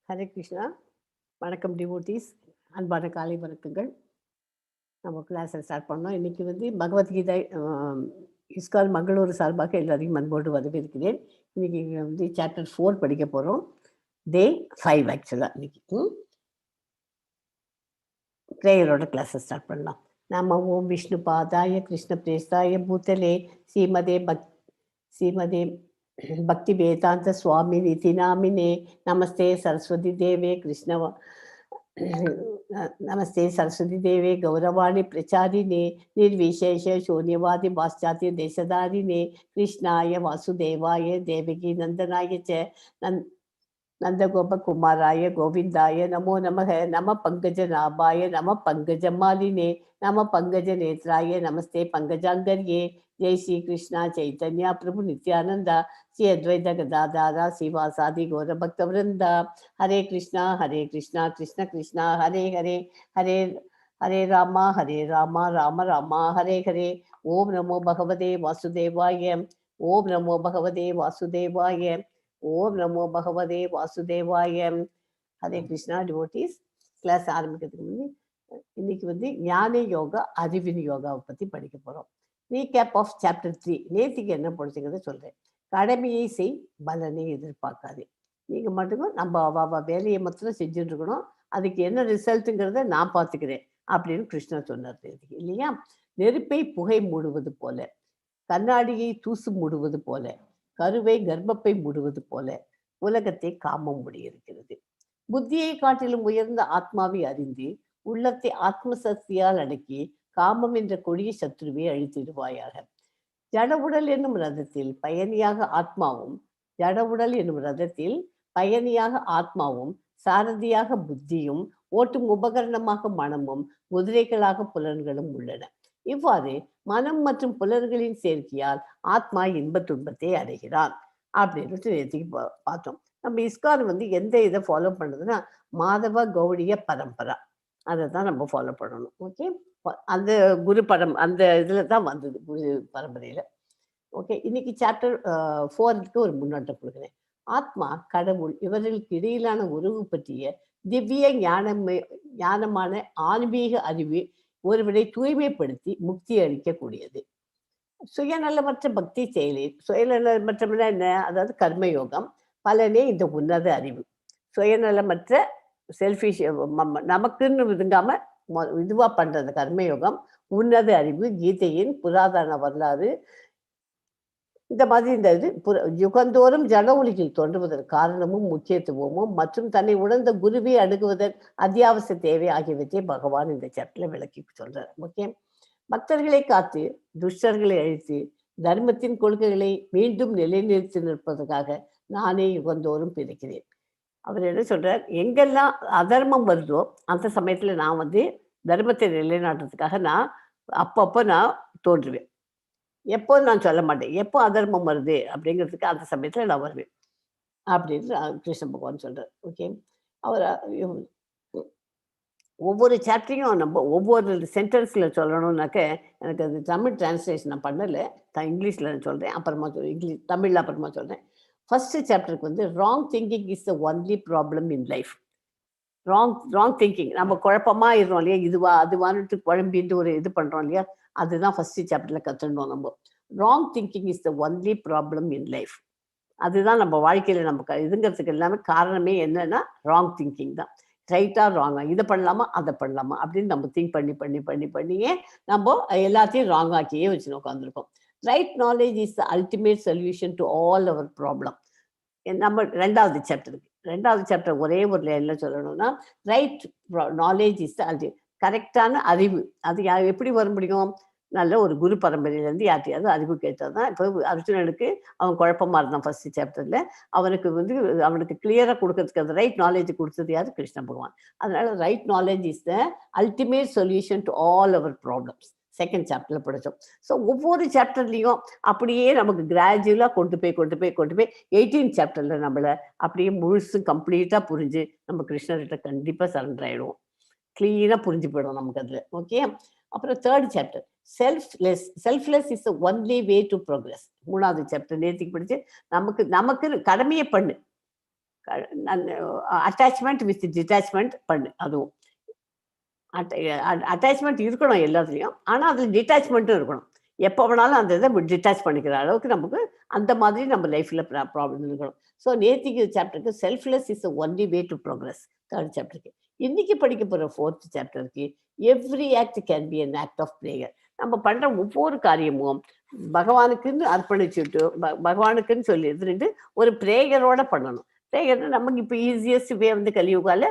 ஹரே கிருஷ்ணா. வணக்கம் டிவோட்டீஸ். அன்பான காலை வணக்கங்கள். நம்ம கிளாஸை ஸ்டார்ட் பண்ணோம். இன்னைக்கு பகவத்கீதை இஸ்கான் மங்களூர் சார்பாக எல்லாரையும் அன்போடு வரவேற்கிறேன். இன்னைக்கு சாப்டர் 4 படிக்க போகிறோம். டே 5 ஆக்சுவலாக இன்னைக்கு ப்ரேயரோட கிளாஸை ஸ்டார்ட் பண்ணலாம். நம்ம ஓம் விஷ்ணு பாதாய கிருஷ்ண பிரேஸ்தாய பூத்தலே ஸ்ரீமதே பக்தி வேதாந்த சுவாமி நிதி நாமினே நமஸ்தே சரஸ்வதி தேவே नमस्ते सरस्वती देवे गौरवाणी प्रचारिणे निर्विशेष शून्यवादी पाश्चात्य देशधारिणे कृष्णाय वासुदेवाय देवकी नंदनाय च नंदगोपकुमाराय गोविंदाय नमो नमः। नम पंकजनाभाय नम पंकजमालिने नम पंकजनेत्राय नमस्ते पंकजांगर्ये। जय श्री कृष्णा चैतन्य प्रभु नित्यानंद श्री अद्वैत गदाधारा श्रीवासादि गौर भक्त वृंदा। हरे कृष्णा कृष्ण कृष्णा हरे हरे हरे हरे राम राम राम हरे हरे। ओम नमो भगवते वासुदेवाय। ओम नमो भगवते वासुदेवाय। ஓம் நமோ பகவதே வாசுதேவாய. ஹரே கிருஷ்ணா டிவோட்டீஸ். கிளாஸ் ஆரம்பிக்கிறதுக்கு இன்னைக்கு ஞான யோகா அறிவின் யோகாவை பற்றி படிக்க போகிறோம். Recap of chapter 3. நேற்றுக்கு என்ன படிச்சுக்கிறத சொல்கிறேன். கடமையை செய், பலனை எதிர்பார்க்காது. நீங்கள் மட்டும் நம்ம வேலையை மாத்திரம் செஞ்சுட்டு இருக்கணும், அதுக்கு என்ன ரிசல்ட்டுங்கிறத நான் பார்த்துக்கிறேன் அப்படின்னு கிருஷ்ணர் சொன்னார் நேற்றுக்கு, இல்லையா? நெருப்பை புகை மூடுவது போல, கண்ணாடியை தூசு மூடுவது போல, கருவை கர்ப்பப்பை மூடுவது போல உலகத்தை காமம் முடியிருக்கிறது. புத்தியை காட்டிலும் உயர்ந்த ஆத்மாவை அறிந்து உள்ளத்தை ஆத்ம சக்தியால் அடக்கி காமம் என்ற கொடிய சத்ருவை அழித்திடுவாயாக. ஜடவுடல் என்னும் ரதத்தில் பயணியாக ஆத்மாவும் ஜடவுடல் என்னும் ரதத்தில் பயணியாக ஆத்மாவும் சாரதியாக புத்தியும் ஓட்டும் உபகரணமாக மனமும் குதிரைகளாக புலன்களும் உள்ளன. இவ்வாறு மனம் மற்றும் புலன்களின் சேர்க்கையால் ஆத்மா இன்ப துன்பத்தை அடைகிறான் அப்படின்னு நேற்றுக்கு பார்த்தோம். நம்ம இஸ்கான் எந்த இதை ஃபாலோ பண்ணுறதுன்னா மாதவ கௌடிய பரம்பரா, அதை தான் நம்ம ஃபாலோ பண்ணணும். ஓகே, அந்த குரு அந்த இதில் தான் வந்தது, குரு பரம்பரையில். ஓகே, இன்னைக்கு சாப்டர் 4க்கு ஒரு முன்னோட்டம் கொடுக்குறேன். ஆத்மா கடவுள் இவர்களுக்கு இடையிலான உறவு பற்றிய திவ்ய ஞானமான ஆன்மீக அறிவு ஒருவரை தூய்மைப்படுத்தி முக்தி அளிக்கக்கூடியது. சுயநலமற்ற பக்தி செயலில் சுயநலமற்ற என்ன, அதாவது கர்மயோகம் பலனே இந்த உன்னத அறிவு. சுயநலமற்ற செல்ஃபிஷ் நமக்குன்னு இதுங்காம இதுவா பண்றது கர்மயோகம் உன்னத அறிவு. கீதையின் புராதன வரலாறு இந்த மாதிரி இந்த இது யுகந்தோறும் ஜன ஒளியில் தோன்றுவதற்கு காரணமும் முக்கியத்துவமும் மற்றும் தன்னை உணர்ந்த குருவை அணுகுவதன் அத்தியாவசிய தேவை ஆகியவற்றை பகவான் இந்த சாப்டர்ல விளக்கி சொல்றார். ஓகே, பக்தர்களை காத்து துஷ்டர்களை அழித்து தர்மத்தின் கொள்கைகளை மீண்டும் நிலைநிறுத்தி நிற்பதற்காக நானே யுகந்தோறும் பிரிக்கிறேன். அவர் என்ன சொல்றார், எங்கெல்லாம் அதர்மம் வருதோ அந்த சமயத்துல நான் தர்மத்தை நிலைநாட்டுறதுக்காக நான் அப்பப்போ நான் தோன்றுவேன். எப்போ நான் சொல்ல மாட்டேன், எப்போ அதர்மம் வருது அப்படிங்கிறதுக்கு அந்த சமயத்தில் நான் வருவேன் அப்படின்னு கிருஷ்ண பகவான் சொல்றார். ஓகே, அவர் ஒவ்வொரு சாப்டரையும் நம்ம ஒவ்வொரு சென்டென்ஸில் சொல்லணும்னாக்க எனக்கு அது தமிழ் டிரான்ஸ்லேஷன் நான் பண்ணலை, இங்கிலீஷில் நான் சொல்கிறேன், அப்புறமா தமிழில் அப்புறமா சொல்கிறேன். ஃபர்ஸ்ட் சாப்டருக்கு wrong thinking is the only problem in life. Wrong thinking, நம்ம குழப்பமாக இருக்கோம் இல்லையா, இதுவா அதுவான்ட்டு குழம்பின்ட்டு ஒரு இது பண்ணுறோம் இல்லையா, அதுதான் ஃபர்ஸ்ட் சாப்டரில் கற்றுடணும் நம்ம. Wrong thinking is the only problem in life. அதுதான் நம்ம வாழ்க்கையில் நம்ம இதுங்கிறதுக்கு எல்லாமே காரணமே என்னன்னா ராங் திங்கிங் தான். ரைட்டா ராங்கா, இதை பண்ணலாமா அதை பண்ணலாமா அப்படின்னு நம்ம திங்க் பண்ணியே நம்ம எல்லாத்தையும் ராங் ஆக்கியே வச்சு உட்காந்துருக்கோம். Right knowledge is the ultimate solution to all our problem. நம்ம ரெண்டாவது சாப்டர் ஒரே ஒரு லைன்ல சொல்லணும்னா right knowledge is the ultimate. கரெக்டான அறிவு அது எப்படி வர முடியும்? நல்ல ஒரு குரு பரம்பரையிலேருந்து யார்ட்டையாவது அறிவு கேட்டது தான். இப்போ அர்ஜுனனுக்கு அவன் குழப்பமா இருந்தான் ஃபர்ஸ்ட் சாப்டர்ல, அவனுக்கு கிளியரா கொடுக்கறதுக்கு அந்த ரைட் நாலேஜ் கொடுத்தது யாரு? கிருஷ்ண பகவான். அதனால right knowledge is the ultimate solution to all our problems. Second சாப்டர்ல படித்தோம். ஸோ ஒவ்வொரு சாப்டர்லையும் அப்படியே நமக்கு கிராஜுவலாக கொண்டு போய் 18 சாப்டர்ல நம்மளை அப்படியே முழுசும் கம்ப்ளீட்டாக புரிஞ்சு நம்ம கிருஷ்ணர்கிட்ட கண்டிப்பாக சரண்டர் ஆயிடுவோம். கிளீனாக புரிஞ்சு போயிடும் நமக்கு அதில். ஓகே, அப்புறம் third chapter selfless is the only way to progress. மூணாவது சாப்டர் நேற்றுக்கு படிச்சு நமக்கு கடமையை பண்ணு, அட்டாச்மெண்ட் வித் டிட்டாச்மெண்ட் பண்ணு. அதுவும் அட்டாச்மெண்ட் இருக்கணும் எல்லாத்துலேயும், ஆனால் அதில் டிட்டாச்மெண்ட்டும் இருக்கணும். எப்போ வேணாலும் அந்த இதை டிட்டாச் பண்ணிக்கிற அளவுக்கு நமக்கு அந்த மாதிரி நம்ம லைஃப்பில் ப்ராப்ளம் இருக்கணும். ஸோ நேத்திக்கு சாப்டருக்கு selfless is only way to progress. Third சாப்டருக்கு இன்னைக்கு படிக்க போகிற ஃபோர்த் சாப்டருக்கு every act can be an act of prayer. நம்ம பண்ணுற ஒவ்வொரு காரியமும் பகவானுக்குன்னு அர்ப்பணிச்சுட்டு பகவானுக்குன்னு சொல்லி இருந்துட்டு ஒரு ப்ரேயரோட பண்ணணும். ப்ரேயர்னா நமக்கு இப்போ ஈஸியஸ்ட் வே வந்து கலியுகால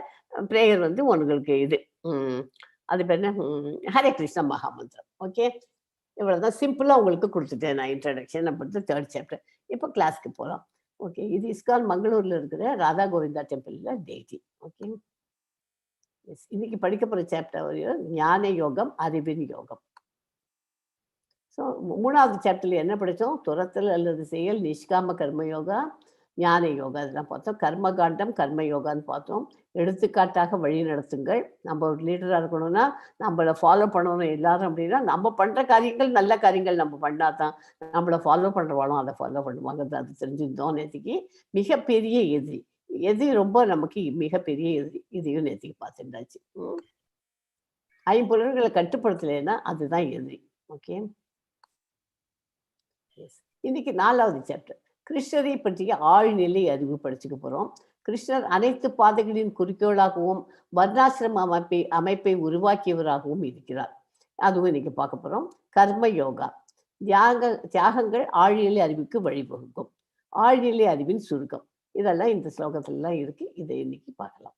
ப்ரேயர் வந்து உங்களுக்கு இது அது பேர் என்ன, ஹரே கிருஷ்ண மகாமந்திரம். ஓகே, இவ்வளோதான் சிம்பிளாக உங்களுக்கு கொடுத்துட்டேன் நான் இன்ட்ரடக்ஷன் அப்படி தேர்ட் சாப்டர். இப்போ கிளாஸ்க்கு போகலாம். ஓகே, இது இஸ்கான் மங்களூரில் இருக்கிற ராதா கோவிந்தா டெம்பிளில் டெய்லி. ஓகே, எஸ், இன்னைக்கு படிக்க போகிற சாப்டர் ஞான யோகம், அறிவின் யோகம். ஸோ மூணாவது சாப்டர்ல என்ன படித்தோம்? துரத்தல் அல்லது செயல், நிஷ்காம கர்மயோகா, ஞான யோகா, அதெல்லாம் பார்த்தோம். கர்மகாண்டம், கர்ம யோகான்னு பார்த்தோம். எடுத்துக்காட்டாக வழி நடத்துங்கள். நம்ம ஒரு லீடராக இருக்கணும்னா நம்மளை ஃபாலோ பண்ணணும் எல்லாரும். அப்படின்னா நம்ம பண்ணுற காரியங்கள் நல்ல காரியங்கள் நம்ம பண்ணால் தான் நம்மளை ஃபாலோ பண்ணுறவாளும் அதை ஃபாலோ பண்ணுவாங்க. அது தெரிஞ்சுருந்தோம் நேற்றுக்கு. மிகப்பெரிய எதிரி எது ரொம்ப நமக்கு மிகப்பெரிய எதிரி, இதையும் நேற்றுக்கு பார்த்துட்டாச்சு. ஐம்பொருள்களை கட்டுப்படுத்தலைன்னா அதுதான் எதிரி. ஓகே, இன்னைக்கு நாலாவது சாப்டர் கிருஷ்ணரை பற்றிய ஆழ்நிலை அறிவு படிச்சுக்க போறோம். கிருஷ்ணர் அனைத்து பாதைகளின் குறிக்கோளாகவும் வர்ணாசிரம அமைப்பை உருவாக்கியவராகவும் இருக்கிறார். அதுவும் இன்னைக்கு பார்க்க போறோம். கர்ம யோகா, தியாகங்கள் ஆழ்நிலை அறிவுக்கு வழிவகுக்கும். ஆழ்நிலை அறிவின் சுருக்கம், இதெல்லாம் இந்த ஸ்லோகத்திலாம் இருக்கு. இதை இன்னைக்கு பார்க்கலாம்.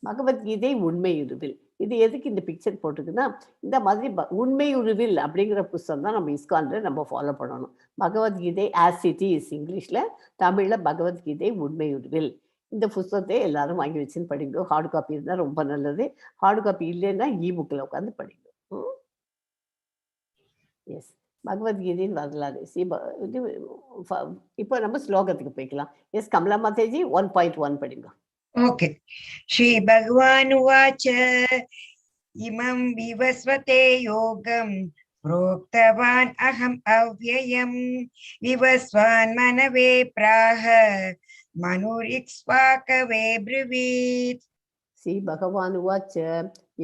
பகவத்கீதை உண்மை உருவில். இது எதுக்கு இந்த பிக்சர் போட்டுக்குன்னா, இந்த மாதிரி உண்மை உருவில் அப்படிங்கிற புஸ்தகம் தான் நம்ம இஸ்கான்ல நம்ம ஃபாலோ பண்ணணும். பகவத்கீதை ஆஸ் இட் இஸ் இங்கிலீஷ்ல, தமிழ்ல பகவத்கீதை உண்மை உருவில். இந்த புஸ்தகத்தை எல்லாரும் வாங்கி வச்சுன்னு படிங்க. ஹார்டு காப்பி இருந்தால் ரொம்ப நல்லது. ஹார்டு காப்பி இல்லைன்னா இ-புக்கில் உட்காந்து படிங்க. எஸ், பகவத்கீதையின் வரலாறு. இப்போ நம்ம ஸ்லோகத்துக்கு போய்க்கலாம். எஸ், கமலா மாதேஜி 1.1 படிங்க. ओके, श्री भगवान उवाच इमं विवस्वते योगं प्रोक्तवान् अहम् अव्ययम् विवस्वान् मनवे प्राह मनुरिक्ष्वाकवे ब्रुवीत्. श्री भगवान उवाच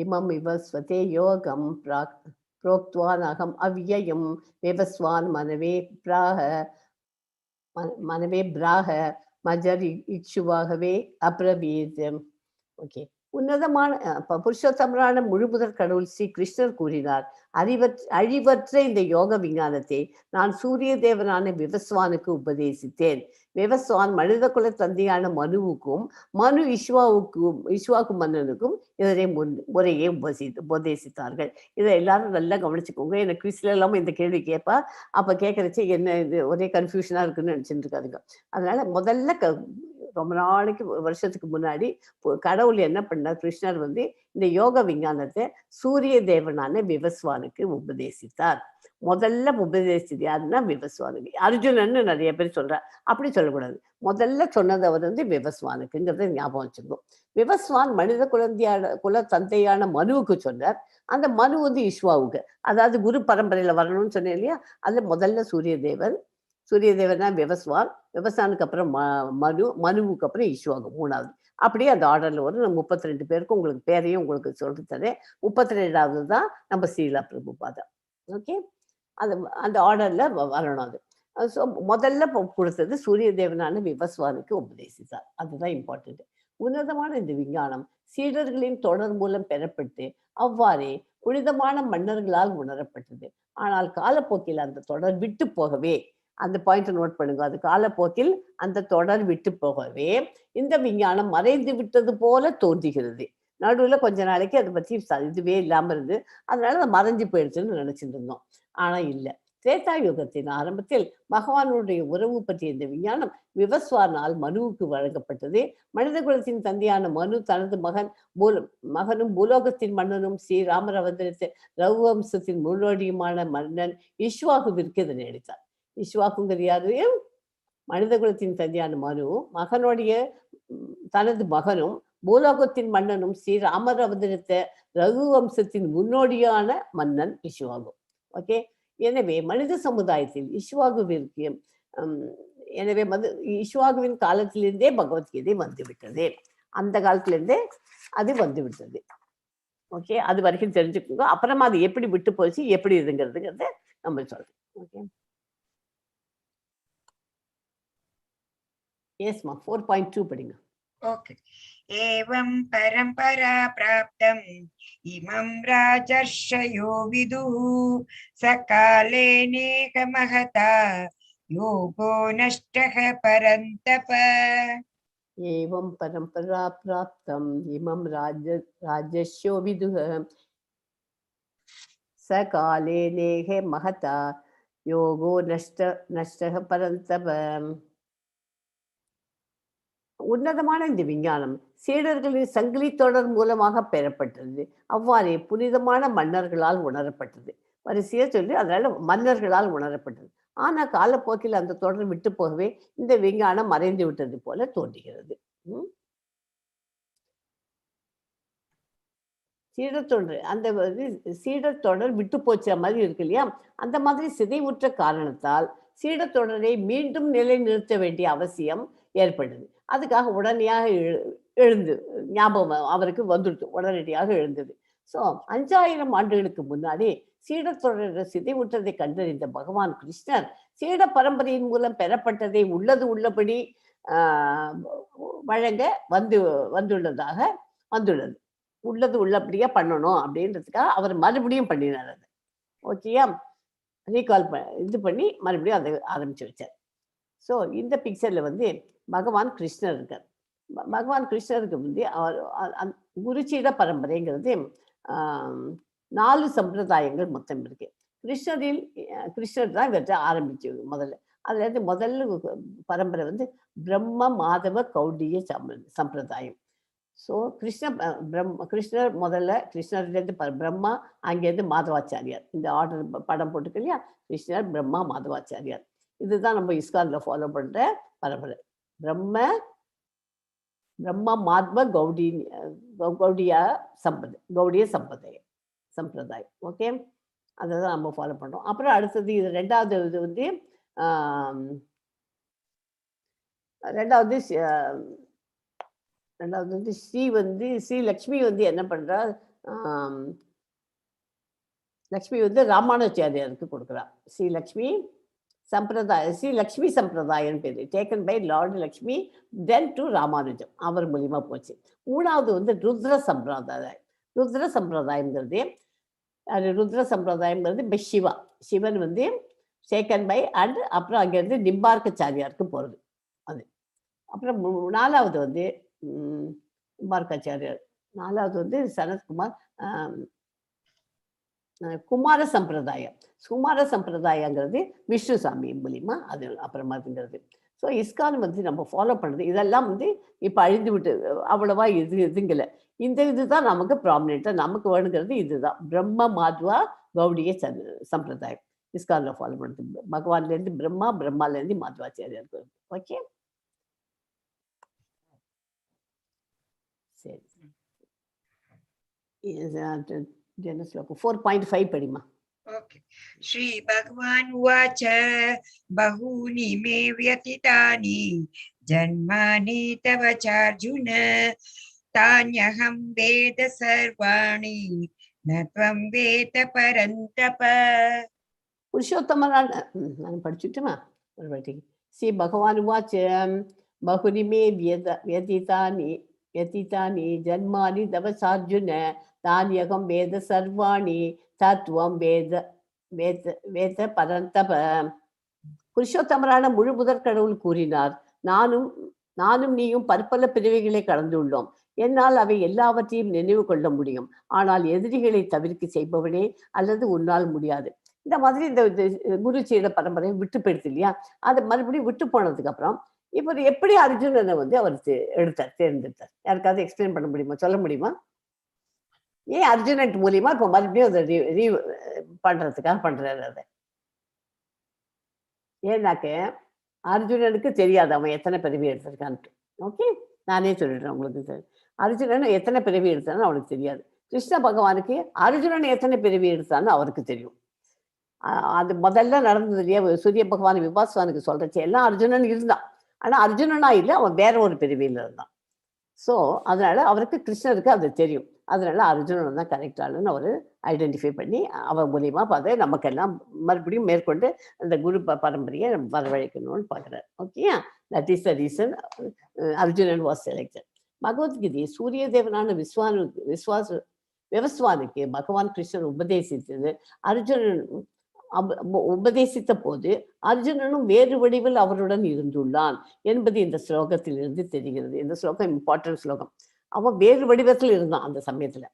इमं विवस्वते योगं प्रोक्तवान् अहम् अव्ययम् विवस्वान् मनवे प्राह மஜர் இச்சுவாகவே அப்ரவீத். ஓகே, உன்னதமான புருஷோத்தமரான முழுமுதற் கடவுள் ஸ்ரீ கிருஷ்ணர் கூறினார், அழிவற்ற இந்த யோக விஞ்ஞானத்தை நான் சூரிய தேவனான விவஸ்வானுக்கு உபதேசித்தேன். விவஸ்வான் மனித குல தந்தையான மனுவுக்கும் மனு இஷ்வாக்கு மன்னனுக்கும் இதனை முறையே உபதேசித்தார்கள். இதை எல்லாரும் நல்லா கவனிச்சுக்கோங்க. எனக்கு குவிஸ்ல இல்லாமல் இந்த கேள்வி கேட்பா, அப்போ கேட்கறச்சு என்ன இது ஒரே கன்ஃபியூஷனாக இருக்குன்னு நினச்சிட்டு இருக்காதுங்க. அதனால முதல்ல ரொம்ப நாளைக்கு வருஷத்துக்கு முன்னாடி கடவுள் என்ன பண்ணார்? கிருஷ்ணர் வந்து இந்த யோக விஞ்ஞானத்தை சூரிய தேவனான விவஸ்வானுக்கு உபதேசித்தார். முதல்ல உபதேசித்தது யாருன்னா விவஸ்வானுக்கு. அர்ஜுனன்னு நிறைய பேர் சொல்றார், அப்படி சொல்லக்கூடாது. முதல்ல சொன்னது அவர் வந்து விவஸ்வானுக்குங்கிறத ஞாபகம் வச்சுக்கணும். விவஸ்வான் மனித குல தந்தையான மனுவுக்கு சொன்னார். அந்த மனு வந்து இஷ்வாவுக்கு, அதாவது குரு பரம்பரையில வரணும்னு சொன்னேன் இல்லையா? அதுல முதல்ல சூரிய தேவன் தான் விவஸ்வான். விவசானுக்கு அப்புறம் மனுவுக்கு அப்புறம் இஷ்வாகு மூணாவது. அப்படியே அந்த ஆர்டர்ல வரும். 32 பேருக்கு உங்களுக்கு பேரையும் உங்களுக்கு சொல்லிட்டு தரேன். 32வது தான் நம்ம ஸ்ரீலா பிரபுபாதா. ஓகே, அது அந்த ஆர்டர்ல வரணும். அது ஸோ முதல்ல கொடுத்தது சூரிய தேவனான விவஸ்வானுக்கு உபதேசித்தார். அதுதான் இம்பார்ட்டன்ட். உன்னதமான இந்த விஞ்ஞானம் சீடர்களின் தொடர் மூலம் பெறப்பட்டு அவ்வாறே புனிதமான மன்னர்களால் உணரப்பட்டது. ஆனால் காலப்போக்கில் அந்த தொடர் விட்டு போகவே, அந்த பாயிண்ட் நோட் பண்ணுங்க, அது காலப்போக்கில் அந்த தொடர் விட்டு போகவே இந்த விஞ்ஞானம் மறைந்து விட்டது போல தோன்றுகிறது. நடுவில் கொஞ்ச நாளைக்கு அதை பற்றி இதுவே இல்லாமல் இருந்து அதனால அதை மறைஞ்சு போயிடுச்சுன்னு நினைச்சிட்டு இருந்தோம். ஆனா இல்லை. திரேதா யுகத்தின் ஆரம்பத்தில் பகவானுடைய உறவு பற்றிய இந்த விஞ்ஞானம் விவஸ்வானால் மனுவுக்கு வழங்கப்பட்டது. மனித குலத்தின் தந்தையான மனு தனது மகனும் பூலோகத்தின் மன்னனும் ஸ்ரீராமர் அவதரித்த ரகுவம்சத்தின் முன்னோடியுமான மன்னன் இஷ்வாகுவிற்கு இதனை அளித்தார். இஷ்வாகுங்கிறது யாரு? மனித குலத்தின் தந்தையான மனு மகனுடைய தனது மகனும் பூலோகத்தின் மன்னனும் ஸ்ரீராமர் அவதரித்த ரகுவம்சத்தின் முன்னோடியான மன்னன் இஷ்வாகு. ஓகே, எனவே மனித சமுதாயத்தில் இஷ்வாகுவிற்கு எனவே இஷ்வாகுவின் காலத்திலிருந்தே பகவத்கீதை வந்துவிட்டது. அந்த காலத்திலிருந்தே அது வந்துவிட்டது. ஓகே, அது வரைக்கும் தெரிஞ்சுக்கோங்க. அப்புறமா அது எப்படி விட்டு போச்சு, எப்படி இதுங்கிறதுங்கிறத நம்ம சொல்றோம். ஓகே, எஸ்மா 4.2 படிங்க. ओके। एवं परंपरा प्राप्तम् इमं राजर्षयो विदुः सकाले नेक महता योगो नष्टः परन्तप। एवं परंपरा प्राप्तम् इमं राजस्यो विदुः सकाले नेह महता योगो नष्टः परन्तप. உன்னதமான இந்த விஞ்ஞானம் சீடர்களின் சங்கிலி தொடர் மூலமாக பெறப்பட்டது. அவ்வாறே புனிதமான மன்னர்களால் உணரப்பட்டது. வரிசையா சொல்லி அதனால மன்னர்களால் உணரப்பட்டது. ஆனா காலப்போக்கில் அந்த தொடர் விட்டு போகவே இந்த விஞ்ஞானம் மறைந்து விட்டது போல தோன்றுகிறது. சீடர் தொடர் அந்த சீடர் தொடர் விட்டு போச்ச மாதிரி இருக்கு இல்லையா, அந்த மாதிரி சிதைவுற்ற காரணத்தால் சீடர் தொடரை மீண்டும் நிலைநிறுத்த வேண்டிய அவசியம் ஏற்படுது. அதுக்காக உடனடியாக எழுந்து ஞாபகம் அவருக்கு வந்துடுது, உடனடியாக எழுந்தது. ஸோ 5000 ஆண்டுகளுக்கு முன்னாடி சீடர் தொடர சிதைவுற்றதை கண்டறிந்த பகவான் கிருஷ்ணர் சீட பரம்பரையின் மூலம் பெறப்பட்டதை உள்ளது உள்ளபடி வழங்க வந்துள்ளது. உள்ளது உள்ளபடியா பண்ணணும் அப்படின்றதுக்காக அவர் மறுபடியும் பண்ணினார். அது ஓகேயா, ரீகால் இது பண்ணி மறுபடியும் அதை ஆரம்பிச்சு வச்சார். ஸோ இந்த பிக்சர்ல பகவான் கிருஷ்ணர் இருக்கார். பகவான் கிருஷ்ணருக்கு அவர் குருச்சீட பரம்பரைங்கிறது 4 சம்பிரதாயங்கள் மொத்தம் இருக்கு. கிருஷ்ணர் தான் இவற்றை ஆரம்பிச்சு முதல்ல. அதுல இருந்து முதல்ல பரம்பரை பிரம்ம மாதவ கௌடிய சம்பிரதாயம். ஸோ கிருஷ்ணர் முதல்ல கிருஷ்ணர்லேருந்து பிரம்மா, அங்கேருந்து மாதவாச்சாரியார். இந்த ஆர்டர் படம் போட்டுக்கு இல்லையா, கிருஷ்ணர் பிரம்மா மாதவாச்சாரியார். இதுதான் நம்ம இஸ்கான்ல ஃபாலோ பண்ற பரம்பரை. பிரம்மா மாத்வ கௌடிய சம்பிரதாயம். ஓகே, அதை தான் நம்ம ஃபாலோ பண்றோம். அப்புறம் அடுத்தது இது ரெண்டாவது ஸ்ரீ லக்ஷ்மி என்ன பண்றா, லக்ஷ்மி ராமானுஜாரியாருக்கு கொடுக்குறா. ஸ்ரீ லக்ஷ்மி சம்பிரதாயம் பேரு, taken by Lord Lakshmi, then to Ramanujam, அவர் மூலியமா போச்சு. மூணாவது ருத்ர சம்பிரதாயம்ங்கிறது சிவன் டேக்கன் பை அண்ட் அப்புறம் அங்கிருந்து நிம்பார்க்காச்சாரியாருக்கு போறது அது. அப்புறம் நாலாவது நிம்பார்க்காச்சாரியார், நாலாவது சனத்குமார் குமார சம்பிரதாயங்கிறது விஷ்ணு சாமி மூலியமா அது அப்புறமாங்கிறது. ஸோ இஸ்கான் நம்ம ஃபாலோ பண்ணுறது இதெல்லாம் இப்போ அழிந்து விட்டு அவ்வளவா இதுங்கல. இந்த இதுதான் நமக்கு ப்ராமினெண்ட்டாக நமக்கு வேணுங்கிறது இதுதான். பிரம்ம மாத்வா கௌடிய சம்பிரதாயம் இஸ்கான்ல ஃபாலோ பண்ணுறது. பகவான்லேருந்து பிரம்மாலேருந்து மாத்வாச்சாரியார். ஓகே, சரி. 4.5 படிமா. ओके। श्री भगवान् उवाच बहूनि मे व्यतीतानि जन्मानि तव चार्जुन तान्यहं वेद सर्वाणि न त्वं वेद परन्तप। पुरुषोत्तमरान நான் படிச்சுட்டுமா ஒரு வாட்டி. ஸ்ரீ பகவான் உவாச்ச பகுனி மே व्यतीतानि जन्मानि तव चार्जुन தானியகம் வேத சர்வாணி தத்துவம் வேத பரந்தப. புருஷோத்தமரான முழு முதற் கடவுள் கூறினார், நானும் நீயும் பற்பல பிறவிகளை கடந்துள்ளோம். என்னால் அவை எல்லாவற்றையும் நினைவு கொள்ள முடியும். ஆனால் எதிரிகளை தவிர்க்க செய்பவனே அல்லது உன்னால் முடியாது. இந்த மாதிரி இந்த குரு சீட பரம்பரையை விட்டு போயிடுது இல்லையா, அதை மறுபடியும் விட்டு போனதுக்கு அப்புறம் இப்போ எப்படி அர்ஜுனனை அவர் தேர்ந்தெடுத்தார்? யாருக்காவது எக்ஸ்பிளைன் பண்ண முடியுமா, சொல்ல முடியுமா? ஏன் அர்ஜுனன் மூலியமா இப்ப மறுபடியும் அதை பண்றதுக்காக பண்றாரு. அதை ஏன்னாக்க அர்ஜுனனுக்கு தெரியாது அவன் எத்தனை பிறவி எடுத்திருக்கான்ட்டு. ஓகே, நானே சொல்லிடுறேன் உங்களுக்கு. அர்ஜுனன் எத்தனை பிறவி எடுத்தான்னு அவனுக்கு தெரியாது. கிருஷ்ண பகவானுக்கு அர்ஜுனன் எத்தனை பிறவி எடுத்தான்னு அவருக்கு தெரியும். அது முதல்ல நடந்தது இல்லையா, சூரிய பகவான் விபாஸ்வானுக்கு சொல்றச்சு எல்லாம் அர்ஜுனன் இருந்தான். ஆனா அர்ஜுனனா இல்லை, அவன் வேற ஒரு பிரிவியில் இருந்தான். ஸோ அதனால அவருக்கு கிருஷ்ணருக்கு அது தெரியும். அதனால அர்ஜுனன் தான் கரெக்ட் ஆளுன்னு அவர் ஐடென்டிஃபை பண்ணி அவன் மூலியமா பார்த்து நமக்கெல்லாம் மறுபடியும் மேற்கொண்டு அந்த குரு பரம்பரையை வரவழைக்கணும்னு பார்க்குறாரு. ஓகேயா, that is the reason Arjunan was selected. Bhagavad Gita சூரிய தேவனான விவஸ்வானுக்கு பகவான் கிருஷ்ணன் உபதேசித்தது. அர்ஜுனன் உபதேசித்த போது அர்ஜுனனும் வேறு வடிவில் அவருடன் இருந்துள்ளான் என்பது இந்த ஸ்லோகத்திலிருந்து தெரிகிறது. இந்த ஸ்லோகம் இம்பார்ட்டன்ட் ஸ்லோகம். அவன் வேறு வடிவத்தில் இருந்தான் அந்த சமயத்துல.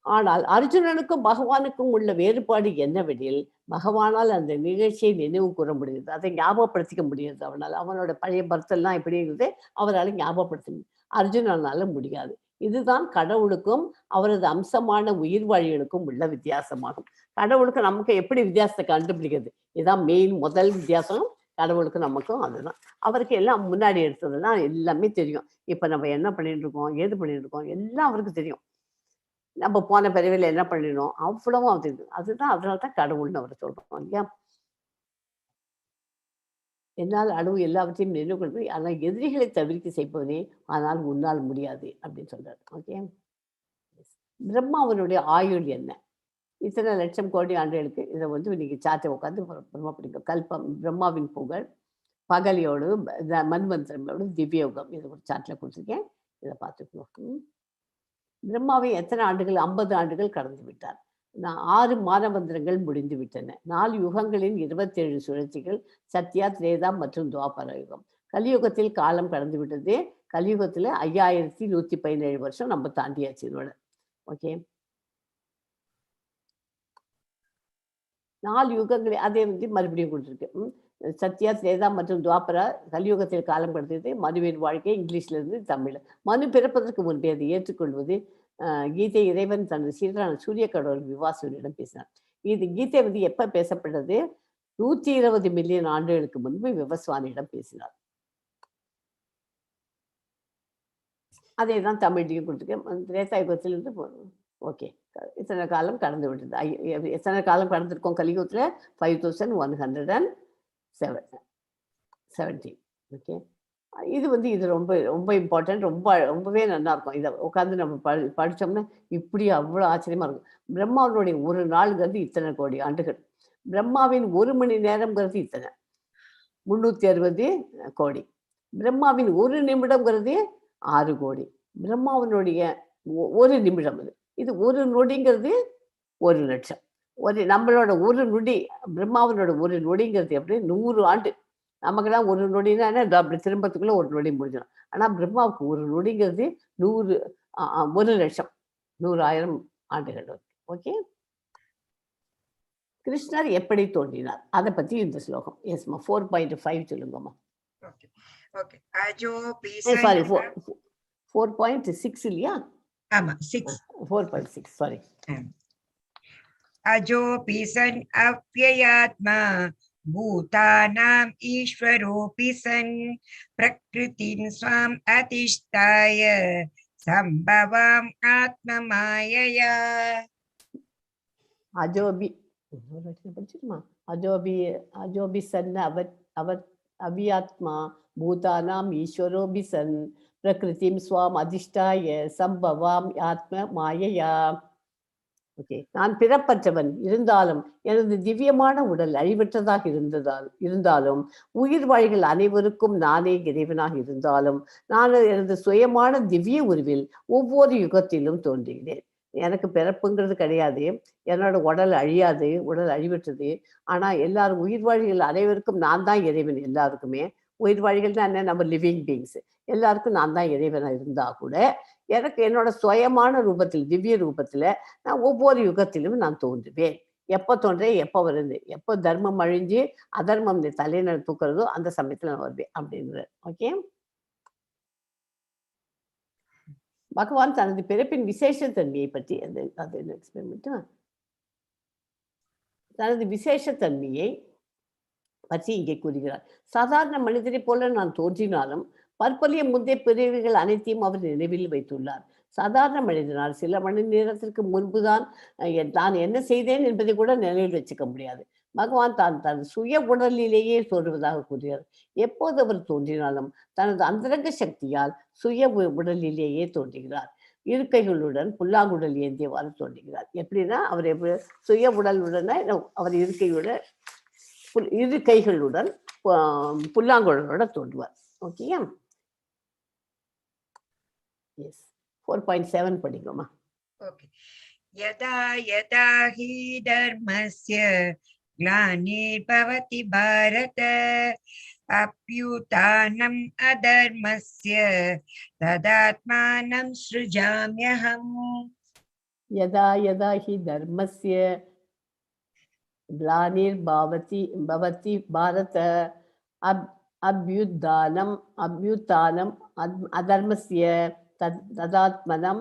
ஆனால் அர்ஜுனனுக்கும் பகவானுக்கும் உள்ள வேறுபாடு என்னவெனில், பகவானால் அந்த நிகழ்ச்சியை நினைவு கூற முடியுது, அதை ஞாபகப்படுத்திக்க முடியுது அவனால். அவனோட பழைய பர்த்தெல்லாம் எப்படி இருக்குது அவரால் ஞாபகப்படுத்த முடியும். அர்ஜுனனால முடியாது. இதுதான் கடவுளுக்கும் அவரது அம்சமான உயிர் வாழிகளுக்கும் உள்ள வித்தியாசமாகும். கடவுளுக்கு நமக்கு எப்படி வித்தியாசத்தை கண்டுபிடிக்கிறது? இதுதான் மெயின் முதல் வித்தியாசம். கடவுளுக்கு நமக்கும் அதுதான். அவருக்கு எல்லாம் முன்னாடி எடுத்ததுலாம் எல்லாமே தெரியும். இப்ப நம்ம என்ன பண்ணிட்டு இருக்கோம், ஏது பண்ணிட்டு இருக்கோம் எல்லாம் அவருக்கு தெரியும். நம்ம போன பிறவில என்ன பண்ணினோம் அவ்வளவும் அது. அதுதான், அதனாலதான் கடவுள்னு அவர் சொல்றோம் இல்லையா. என்னால் அளவு எல்லாவற்றையும் நினைவு கொள்வது, ஆனால் எதிரிகளை தவிர்க்க செய்பவனே, ஆனால் உன்னால் முடியாது அப்படின்னு சொல்றாரு. ஓகே, பிரம்மாவனுடைய ஆயுள் என்ன? இத்தனை லட்சம் கோடி ஆண்டுகளுக்கு. இதை வந்து இன்னைக்கு சாட்டை உட்காந்து பிரம்மா பிடிக்கும். கல்பம் பிரம்மாவின் புகழ், பகலியோடு மன்வந்திரமோடு திவ்யயோகம், இது ஒரு சாட்டில் கொடுத்துருக்கேன், இதை பார்த்துக்கணும். பிரம்மாவை எத்தனை ஆண்டுகள்? 50 ஆண்டுகள் கடந்து விட்டார். 6 மானவந்திரங்கள் முடிந்து விட்டன. 4 யுகங்களின் 27 சுழற்சிகள், சத்யா, திரேதா மற்றும் துவாபர யுகம். கலியுகத்தில் காலம் கடந்து விட்டது. கலியுகத்துல 5117 வருஷம் நம்ம தாண்டியாச்சு இதோட. ஓகே, 4 யுகங்களை அதே வந்து மறுபடியும் கொடுத்துருக்கு. சத்யா, திரேதா மற்றும் துவாபரா கலியுகத்தில் காலம் கடந்தது. மனுவின் வாழ்க்கை இங்கிலீஷ்ல இருந்து தமிழ். மனு பிறப்பதற்கு முன்பே அதை ஏற்றுக்கொள்வது. கீதை இறைவன் தனது சீடரான சூரிய கடவுள் விவாசனிடம் பேசினார். இது கீதை வந்து எப்ப பேசப்பட்டது? 120 மில்லியன் ஆண்டுகளுக்கு முன்பு விவஸ்வானிடம் பேசினார். அதே தான் தமிழ்லையும் கொடுத்துருக்கேன். திரேதா யுகத்திலிருந்து ஓகே, இத்தனை காலம் கடந்து விட்டது. எத்தனை காலம் கடந்திருக்கோம் கலியுகத்துல? 5117. ஓகே, இது வந்து இது ரொம்ப ரொம்ப இம்பார்ட்டன்ட். ரொம்பவே நல்லா இருக்கும். இதை உட்காந்து நம்ம படிச்சோம்னா இப்படி அவ்வளோ ஆச்சரியமா இருக்கும். பிரம்மாவனுடைய ஒரு நாள்ங்கிறது இத்தனை கோடி ஆண்டுகள். பிரம்மாவின் 1 மணி நேரம்ங்கிறது இத்தனை 360 கோடி. பிரம்மாவின் 1 நிமிடம்ங்கிறது 6 கோடி. பிரம்மாவனுடைய 1 நிமிடம் இது 1 நொடிங்கிறது 1 லட்சம். நம்மளோட 1 நொடி, பிரம்மாவனோட 1 நொடிங்கிறது எப்படி? 100 ஆண்டு. நமக்குலாம் 1 நொடினா அப்படி திரும்பத்துக்குள்ள 1 நொடி முடிஞ்சிடும். ஆனா பிரம்மாவுக்கு 1 நொடிங்கிறது 1 லட்சம், 100,000 ஆண்டுகள். ஓகே, கிருஷ்ணர் எப்படி தோன்றினார் அதை பத்தி இந்த ஸ்லோகம். எஸ்மா 4.5 சொல்லுங்கம்மா. சாரி 4.6 இல்லையா? ஆமா 6. 4.6 சாரி. அஜோபி சன் அவ்யயாத்மா பூதானாம் ஈஸ்வரோபி சன் பிரக்ருதிம் ஸ்வாம் அதிஷ்டாய சம்பவாம் ஆத்மமாயயா. அஜோபி படிச்சிருமா? அஜோபி சன் அவ்யாத்மா பூதானாம் ஈஸ்வரோபி சன் பிரகிருதிம் ஸ்வாம் அதிஷ்டாய சம்பவாம் ஆத்ம மாயையா. ஓகே, நான் பிறப்பற்றவன் இருந்தாலும் எனது திவ்யமான உடல் அழிவற்றதாக இருந்தாலும் உயிர் வாழிகள் அனைவருக்கும் நானே இறைவனாக இருந்தாலும் நான் எனது சுயமான திவ்ய உருவில் ஒவ்வொரு யுகத்திலும் தோன்றுகிறேன். எனக்கு பிறப்புங்கிறது கிடையாது. என்னோட உடல் அழியாது, உடல் அழிவற்றது. ஆனா எல்லாரும் உயிர் வாழிகள் அனைவருக்கும் நான் தான் இறைவன். எல்லாருக்குமே உயிர் வாழிகள் தான் என்ன, நம்ம லிவிங் பீங்ஸ். எல்லாருக்கும் நான் தான் இறைவனா இருந்தா கூட எனக்கு என்னோட சுயமான ரூபத்தில், திவ்ய ரூபத்துல நான் ஒவ்வொரு யுகத்திலும் நான் தோன்றுவேன். எப்போ தோன்றேன், எப்போ வருது, எப்போ தர்மம் அழிஞ்சு அதர்மம் தலையினர் தூக்குறதோ அந்த சமயத்துல நான் வருவேன் அப்படிங்கிறார். ஓகே, பகவான் தனது பிறப்பின் விசேஷத்தன்மையை பற்றி அது எக்ஸ்பெரிமெண்ட் தனது விசேஷத்தன்மையை பற்றி இங்கே கூறுகிறார். சாதாரண மனிதரை போல நான் தோன்றினாலும் பற்பலிய முந்தைய பிறவிகள் அனைத்தையும் அவர் நினைவில் வைத்துள்ளார். சாதாரண மனிதனால் சில மணி நேரத்திற்கு முன்புதான் தான் என்ன செய்தேன் என்பதை கூட நினைவில் வச்சுக்க முடியாது. பகவான் தான் தன் சுய உடலிலேயே தோன்றுவதாக கூறுகிறார். எப்போது அவர் தோன்றினாலும் தனது அந்தரங்க சக்தியால் சுய உடலிலேயே தோன்றுகிறார். இருக்கைகளுடன் புல்லாங்குழல் ஏந்தியவாறு தோன்றுகிறார். எப்படின்னா அவர் சுய உடலுடன் அவர் இரு கைகளுடன் புல்லாங்குழலோட தோன்றுவார். ஓகேயா? எஸ். 4.7 படிக்கோமா. ஓகே. யதா யதா ஹி தர்மஸ்ய ग्लानिर्भवति भारत अप्युत्थानम् अधर्मस्य तदात्मानं सृजाम्यहम्. यदा यदा हि धर्मस्य ग्लानिर्भवति भारत अभ्युत्थानम् अधर्मस्य तदात्मानं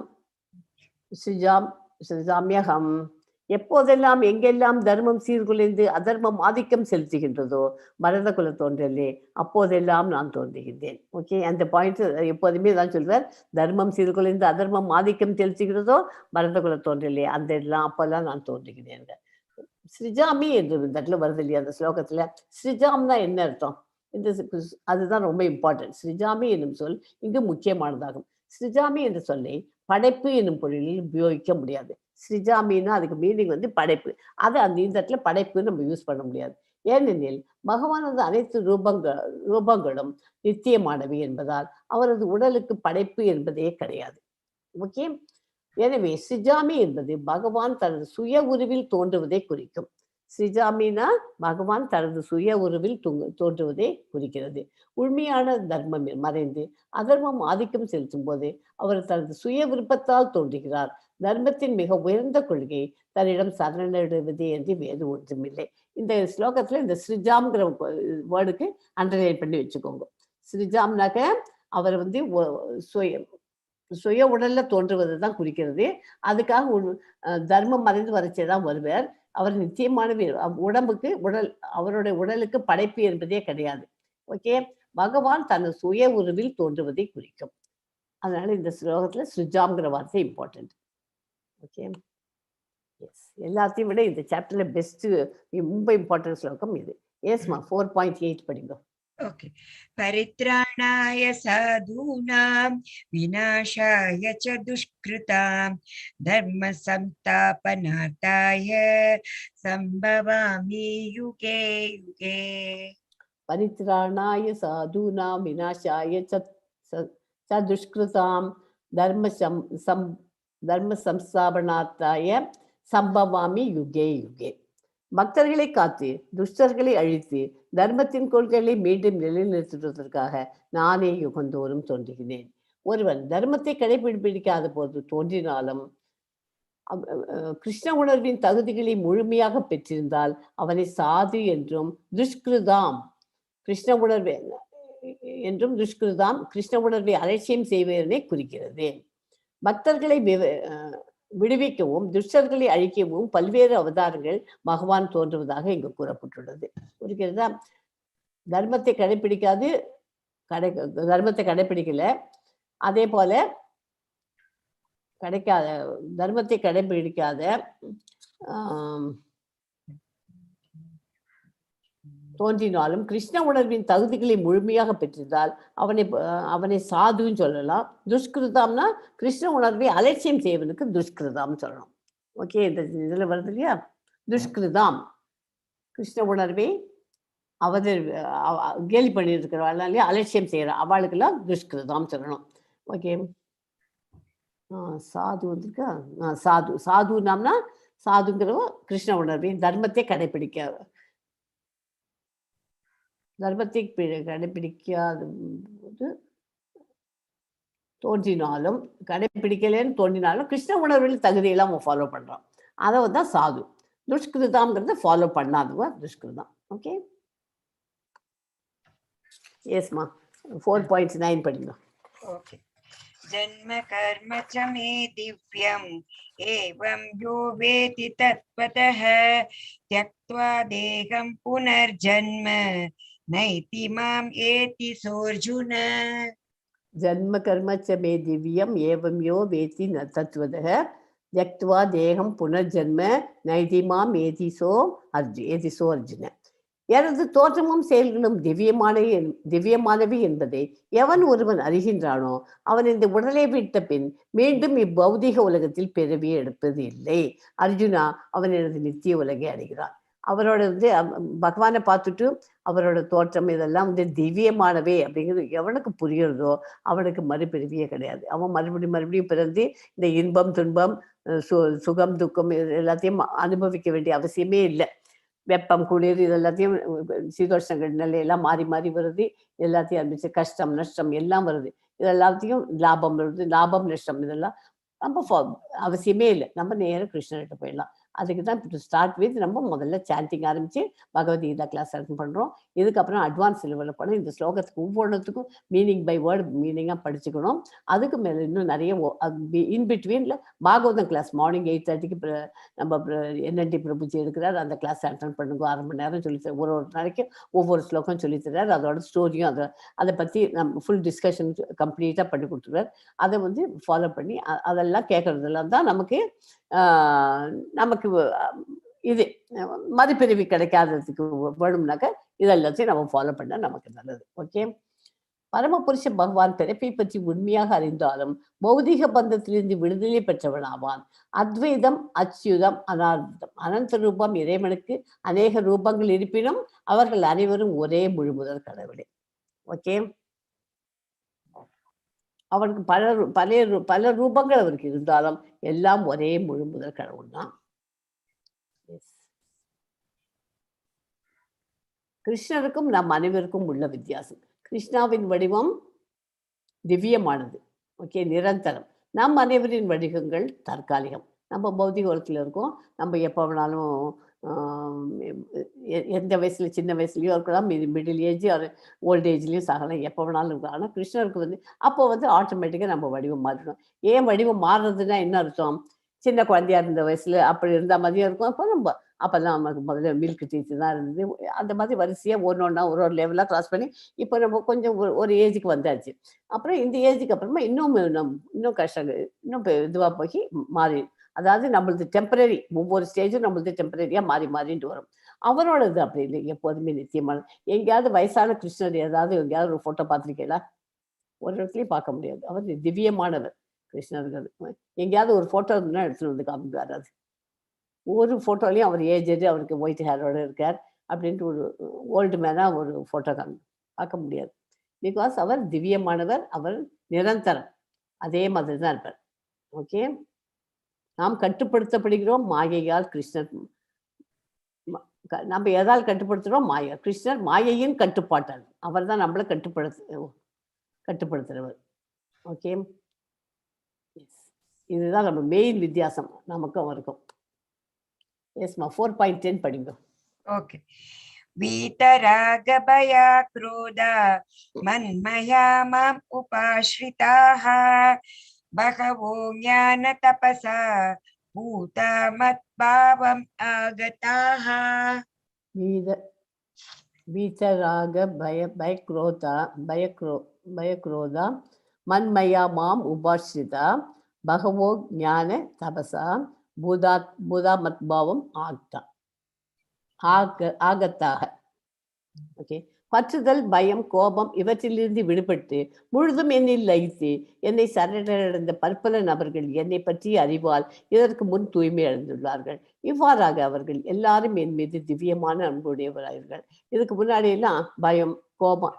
सृजाम्यहम्. எப்போதெல்லாம் எங்கெல்லாம் தர்மம் சீர்குலைந்து அதர்மம் ஆதிக்கம் செலுத்துகின்றதோ பரத குல தோன்றலே அப்போதெல்லாம் நான் தோன்றுகின்றேன். ஓகே, அந்த பாயிண்ட் எப்போதுமே தான் சொல்வார். தர்மம் சீர்குலைந்து அதர்மம் ஆதிக்கம் செலுத்துகிறதோ பரத குல தோன்றலே அந்த எல்லாம் அப்பெல்லாம் நான் தோன்றுகிறேன். ஸ்ரிஜாமி என்று இந்த இடத்துல வருது இல்லையா அந்த ஸ்லோகத்துல. ஸ்ரிஜாம்னா என்ன அர்த்தம்? இந்த அதுதான் ரொம்ப இம்பார்ட்டன்ட். ஸ்ரிஜாமி என்னும் சொல் இங்கு முக்கியமானதாகும். ஸ்ரிஜாமி என்ற சொல்லை படைப்பு என்னும் பொருளில் உபயோகிக்க முடியாது. ஸ்ரிஜாமின்னா அதுக்கு மீனிங் வந்து படைப்பு. அது அந்த இந்த இடத்துல படைப்புன்னு நம்ம யூஸ் பண்ண முடியாது. ஏனெனில் பகவானது அனைத்து ரூபங்களும் நித்தியமானவை என்பதால் அவரது உடலுக்கு படைப்பு என்பதே கிடையாது. ஓகே, எனவே ஸ்ரிஜாமி என்பது பகவான் தனது சுய உருவில் தோன்றுவதை குறிக்கும். ஸ்ரிஜாமினா பகவான் தனது சுய உருவில் தோன்றுவதை குறிக்கிறது. உண்மையான தர்மம் மறைந்து அதர்மம் ஆதிக்கம் செலுத்தும் போது அவர் தனது சுய விருப்பத்தால் தோன்றுகிறார். தர்மத்தின் மிக உயர்ந்த கொள்கை தன்னிடம் சரணடைவதே என்று வேறு ஒன்றுமில்லை. இந்த ஸ்லோகத்துல இந்த ஸ்ரிஜாம்ங்கிற வேர்டுக்கு அண்டர்லைன் பண்ணி வச்சுக்கோங்க. ஸ்ரிஜாம்னாக்க அவர் வந்து சுய உடல்ல தோன்றுவது தான் குறிக்கிறது. அதுக்காக தர்மம் மறைந்து வரைச்சேதான் வருவார். அவர் நிச்சயமானவே உடம்புக்கு அவருடைய உடலுக்கு படைப்பு என்பதே கிடையாது. ஓகே, பகவான் தனது சுய உருவில் தோன்றுவதை குறிக்கும். அதனால இந்த ஸ்லோகத்துல ஸ்ரிஜாம்ங்கிற வார்த்தை இம்பார்ட்டன்ட். Okay, S. எல்லாத்தையும் விட இந்த சாப்டர்ல பெஸ்ட் ரொம்ப இம்பார்ட்டன்ட் ஸ்லோகம் இது. எஸ்மா 4.8 படிங்க. ओके. परित्राणाय साधूनां विनाशाय च दुष्कृतां धर्म संस्थापनार्थाय संभवामि युगे युगे. परित्राणाय साधूनां विनाशाय च दुष्कृतां धर्म संस्थापनार्थाय संभवामि युगे युगे. பக்தர்களை காத்து துஷ்டர்களை அழித்து தர்மத்தின் கொள்கைகளை மீண்டும் நிலைநிறுத்துவதற்காக நானே யுகந்தோறும் தோன்றுகிறேன். ஒருவன் தர்மத்தை கடைபிடிக்காத போது தோன்றினாலும் கிருஷ்ண உணர்வின் தகுதிகளை முழுமையாக பெற்றிருந்தால் அவனை சாது என்றும் துஷ்கிருதாம் கிருஷ்ண உணர்வை கிருஷ்ண உணர்வை அலட்சியம் செய்வதனை குறிக்கிறது. பக்தர்களை விடுவிக்கவும் துஷ்டர்களை அழிக்கவும் பல்வேறு அவதாரங்கள் பகவான் தோன்றுவதாக இங்கு கூறப்பட்டுள்ளது. புரிகிறதா? தர்மத்தை கடைபிடிக்கல, அதே போல தர்மத்தை கடைபிடிக்காத தோன்றினாலும் கிருஷ்ண உணர்வின் தகுதிகளை முழுமையாக பெற்றிருந்தால் அவனை சாதுன்னு சொல்லலாம். துஷ்கிருதாம்னா கிருஷ்ண உணர்வை அலட்சியம் செய்வனுக்கு துஷ்கிருதாம் சொல்லணும். ஓகே, இந்த இதுல வருது இல்லையா துஷ்கிருதாம், கிருஷ்ண உணர்வை கேலி பண்ணியிருக்கிறவாள் இல்லையா, அலட்சியம் செய்யற அவளுக்கெல்லாம் துஷ்கிருதாம் சொல்லணும். ஓகே, சாது வந்திருக்கா? சாது நாம்னா சாதுங்கிறவ கிருஷ்ண உணர்வை தர்மத்தை கடைபிடிக்காத தோன்றினாலும் கடைபிடிக்கலன்னு தோன்றினாலும் கிருஷ்ண உணர்வில் தகுதியெல்லாம் அவன் ஃபாலோ பண்றான். அதை தான் சாது. துஷ்கிருதாம்ங்கிறத ஃபாலோ பண்ணாதவ துஷ்கிருதம். ஓகே, எஸ்மா 4.9 படிங்க. ஓகே. जन्म कर्म च मे दिव्यम् एवं यो वेति तत्त्वतः त्यक्त्वा देहं पुनर्जन्म नैति माम् एति सोऽर्जुन. ஜன்ம கர்ம ச மே திவ்யம் ஏவம் யோ வேத்தி ந தத்வதः த்யக்த்வா தேகம் புனர்ஜன்ம நைதிமாம் ஏதிசோ அர்ஜுன. எனது தோற்றமும் செயல்களும் திவ்யமானவை என்பதை எவன் ஒருவன் அறிகின்றானோ அவன் இந்த உடலை விட்ட பின் மீண்டும் இப்பௌதிக உலகத்தில் பிறவி எடுப்பது இல்லை. அர்ஜுனா, அவன் எனது நித்திய உலகை அடைகிறான். அவரோட பகவானை பார்த்துட்டு அவரோட தோற்றம் இதெல்லாம் திவ்யமானவே அப்படிங்கிறது எவனுக்கு புரியுறதோ அவனுக்கு மறுபிறவியே கிடையாது. அவன் மறுபடியும் பிறந்து இந்த இன்பம் துன்பம் சுகம் துக்கம் எல்லாத்தையும் அனுபவிக்க வேண்டிய அவசியமே இல்லை. வெப்பம் குளிர் இதெல்லாத்தையும் சீதோஷ்ணங்கள் நிலையெல்லாம் மாறி மாறி வருது. எல்லாத்தையும் அனுபவிச்சு கஷ்டம் நஷ்டம் எல்லாம் வருது. இது எல்லாத்தையும் லாபம் வருது, லாபம் நஷ்டம் இதெல்லாம் நம்ம அவசியமே இல்லை. நம்ம நேரம் கிருஷ்ணர்கிட்ட போயிடலாம். அதுக்கு தான் டு ஸ்டார்ட் வித் நம்ம முதல்ல சாண்டிங் ஆரம்பித்து பகவத்கீதா கிளாஸ் அட்டன் பண்ணுறோம். இதுக்கப்புறம் அட்வான்ஸ் லெவலில் போனால் இந்த ஸ்லோகத்துக்கு ஒவ்வொன்றுத்துக்கும் மீனிங் பை வேர்டு மீனிங்காக படிச்சுக்கணும். அதுக்கு மேலே இன்னும் நிறைய இன்பிட்வீனில் பாகவதம் கிளாஸ் மார்னிங் 8:30க்கு நம்ம என்என்டி பிரபுஜி எடுக்கிறார். அந்த கிளாஸ் அட்டன் பண்ணுங்க. 1/2 மணி நேரம் சொல்லித்தர ஒரு நாளைக்கு ஒவ்வொரு ஸ்லோகம் சொல்லித்தரார். அதோட ஸ்டோரியும் அதை பற்றி நம்ம ஃபுல் டிஸ்கஷன் கம்ப்ளீட்டாக பண்ணி கொடுத்துருவார். அதை ஃபாலோ பண்ணி அதெல்லாம் கேட்கறதெல்லாம் தான் நமக்கு இது மறுபிறவி கிடைக்காததுக்கு வேணும்னாக்க இதெல்லாத்தையும் நம்ம ஃபாலோ பண்ண நமக்கு நல்லது. ஓகே. பரமபுருஷ பகவான் பிறப்பை பற்றி உண்மையாக அறிந்தாலும் பௌதிக பந்தத்திலிருந்து விடுதலை பெற்றவன் ஆவான். அத்வைதம் அச்சுதம் அனார்த்தம் அனந்த ரூபம் இறைவனுக்கு அநேக ரூபங்கள் இருப்பினும் அவர்கள் அனைவரும் ஒரே முழுமுதல் கடவுளே. ஓகே. அவனுக்கு பல ரூபங்கள் அவருக்கு இருந்தாலும் எல்லாம் ஒரே முழுமுதல் கடவுள் தான். கிருஷ்ணருக்கும் நம் அனைவருக்கும் உள்ள வித்தியாசம், கிருஷ்ணாவின் வடிவம் திவ்யமானது. ஓகே, நிரந்தரம். நம் அனைவரின் வடிவங்கள் தற்காலிகம். நம்ம பௌதிக உலகத்தில் இருக்கோம். நம்ம எப்போ வேணாலும் எந்த வயசுல சின்ன வயசுலயோ இருக்கலாம், மிடில் ஏஜ் ஓல்ட் ஏஜ்லயும் சாகலாம், எப்போ வேணாலும் இருக்கலாம். ஆனால் கிருஷ்ணருக்கு அப்போ ஆட்டோமேட்டிக்காக நம்ம வடிவம் மாறிடும். ஏன் வடிவம் மாறுறதுன்னா என்ன அர்த்தம்? சின்ன குழந்தையா இருந்த வயசுல அப்படி இருந்தால் மாதிரியும் இருக்கும். அப்போதான் நமக்கு முதல்ல மில்க் டீத்து தான் இருந்தது. அந்த மாதிரி வரிசையாக ஒன்றா ஒரு லெவலாக கிராஸ் பண்ணி இப்போ நம்ம கொஞ்சம் ஒரு ஏஜுக்கு வந்தாச்சு. அப்புறம் இந்த ஏஜுக்கு அப்புறமா இன்னும் கஷ்டம், இன்னும் இதுவாக போய் மாறி, அதாவது நம்மளது டெம்பரரி, ஒவ்வொரு ஸ்டேஜும் நம்மளது டெம்பரரியாக மாறிட்டு வரும். அவரோடது அப்படி இல்லை, எப்போதுமே நிச்சயமான. எங்கேயாவது வயசான கிருஷ்ணர் எங்கேயாவது ஒரு ஃபோட்டோ பார்த்துருக்கீங்களா? ஒரு இடத்துலையும் பார்க்க முடியாது. அவர் திவ்யமானவர் கிருஷ்ணர்கள். எங்கேயாவது ஒரு ஃபோட்டோ இருந்தால் எடுத்துகிட்டு காமிப்பார். அது ஒரு ஃபோட்டோலையும் அவர் ஏஜ் அவருக்கு ஒயிட் ஹேரோட இருக்கார் அப்படின்ட்டு ஒரு ஓல்டு மேனாக ஒரு ஃபோட்டோ பார்க்க முடியாது. பிகாஸ் அவர் திவ்யமானவர், அவர் நிரந்தரம், அதே மாதிரி தான் இருப்பார். ஓகே. நாம் கட்டுப்படுத்தப்படுகிறோம் மாயையால். கிருஷ்ணர் நம்ம எதால் கட்டுப்படுத்துகிறோம்? மாயா. கிருஷ்ணர் மாயையின் கட்டுப்பாட்டார். அவர் தான் நம்மளை கட்டுப்படுத்துகிறவர். ஓகே. இதுதான் நம்ம மெயின் வித்தியாசம் நமக்கும் அவருக்கும். எஸ்மா 4.10 படிங்க. ஓகே. வீதராக பய க்ரோத மன்மயா மாம் உபாஸ்ரிதாஹ பகவோ ஞான தபசா பூத மத்பாவம் ஆகதாஹ. வீதராக பயக்ரோதா மன்மயா மாம் உபாஸ்ரிதா பகவோ ஞான தபசா பூதா மத்பாவம் ஆகத்தாக. ஓகே. பற்றுதல், பயம், கோபம் இவற்றிலிருந்து விடுபட்டு முழுதும் என்னில் லயித்து என்னை சரணடைந்த பற்பல நபர்கள் என்னை பற்றி அறிவால் இதற்கு முன் தூய்மை அடைந்துள்ளார்கள். இவ்வாறாக அவர்கள் எல்லாரும் என் மீது திவ்யமான அன்புடையவரார்கள். இதுக்கு முன்னாடி எல்லாம் பயம், கோபம்,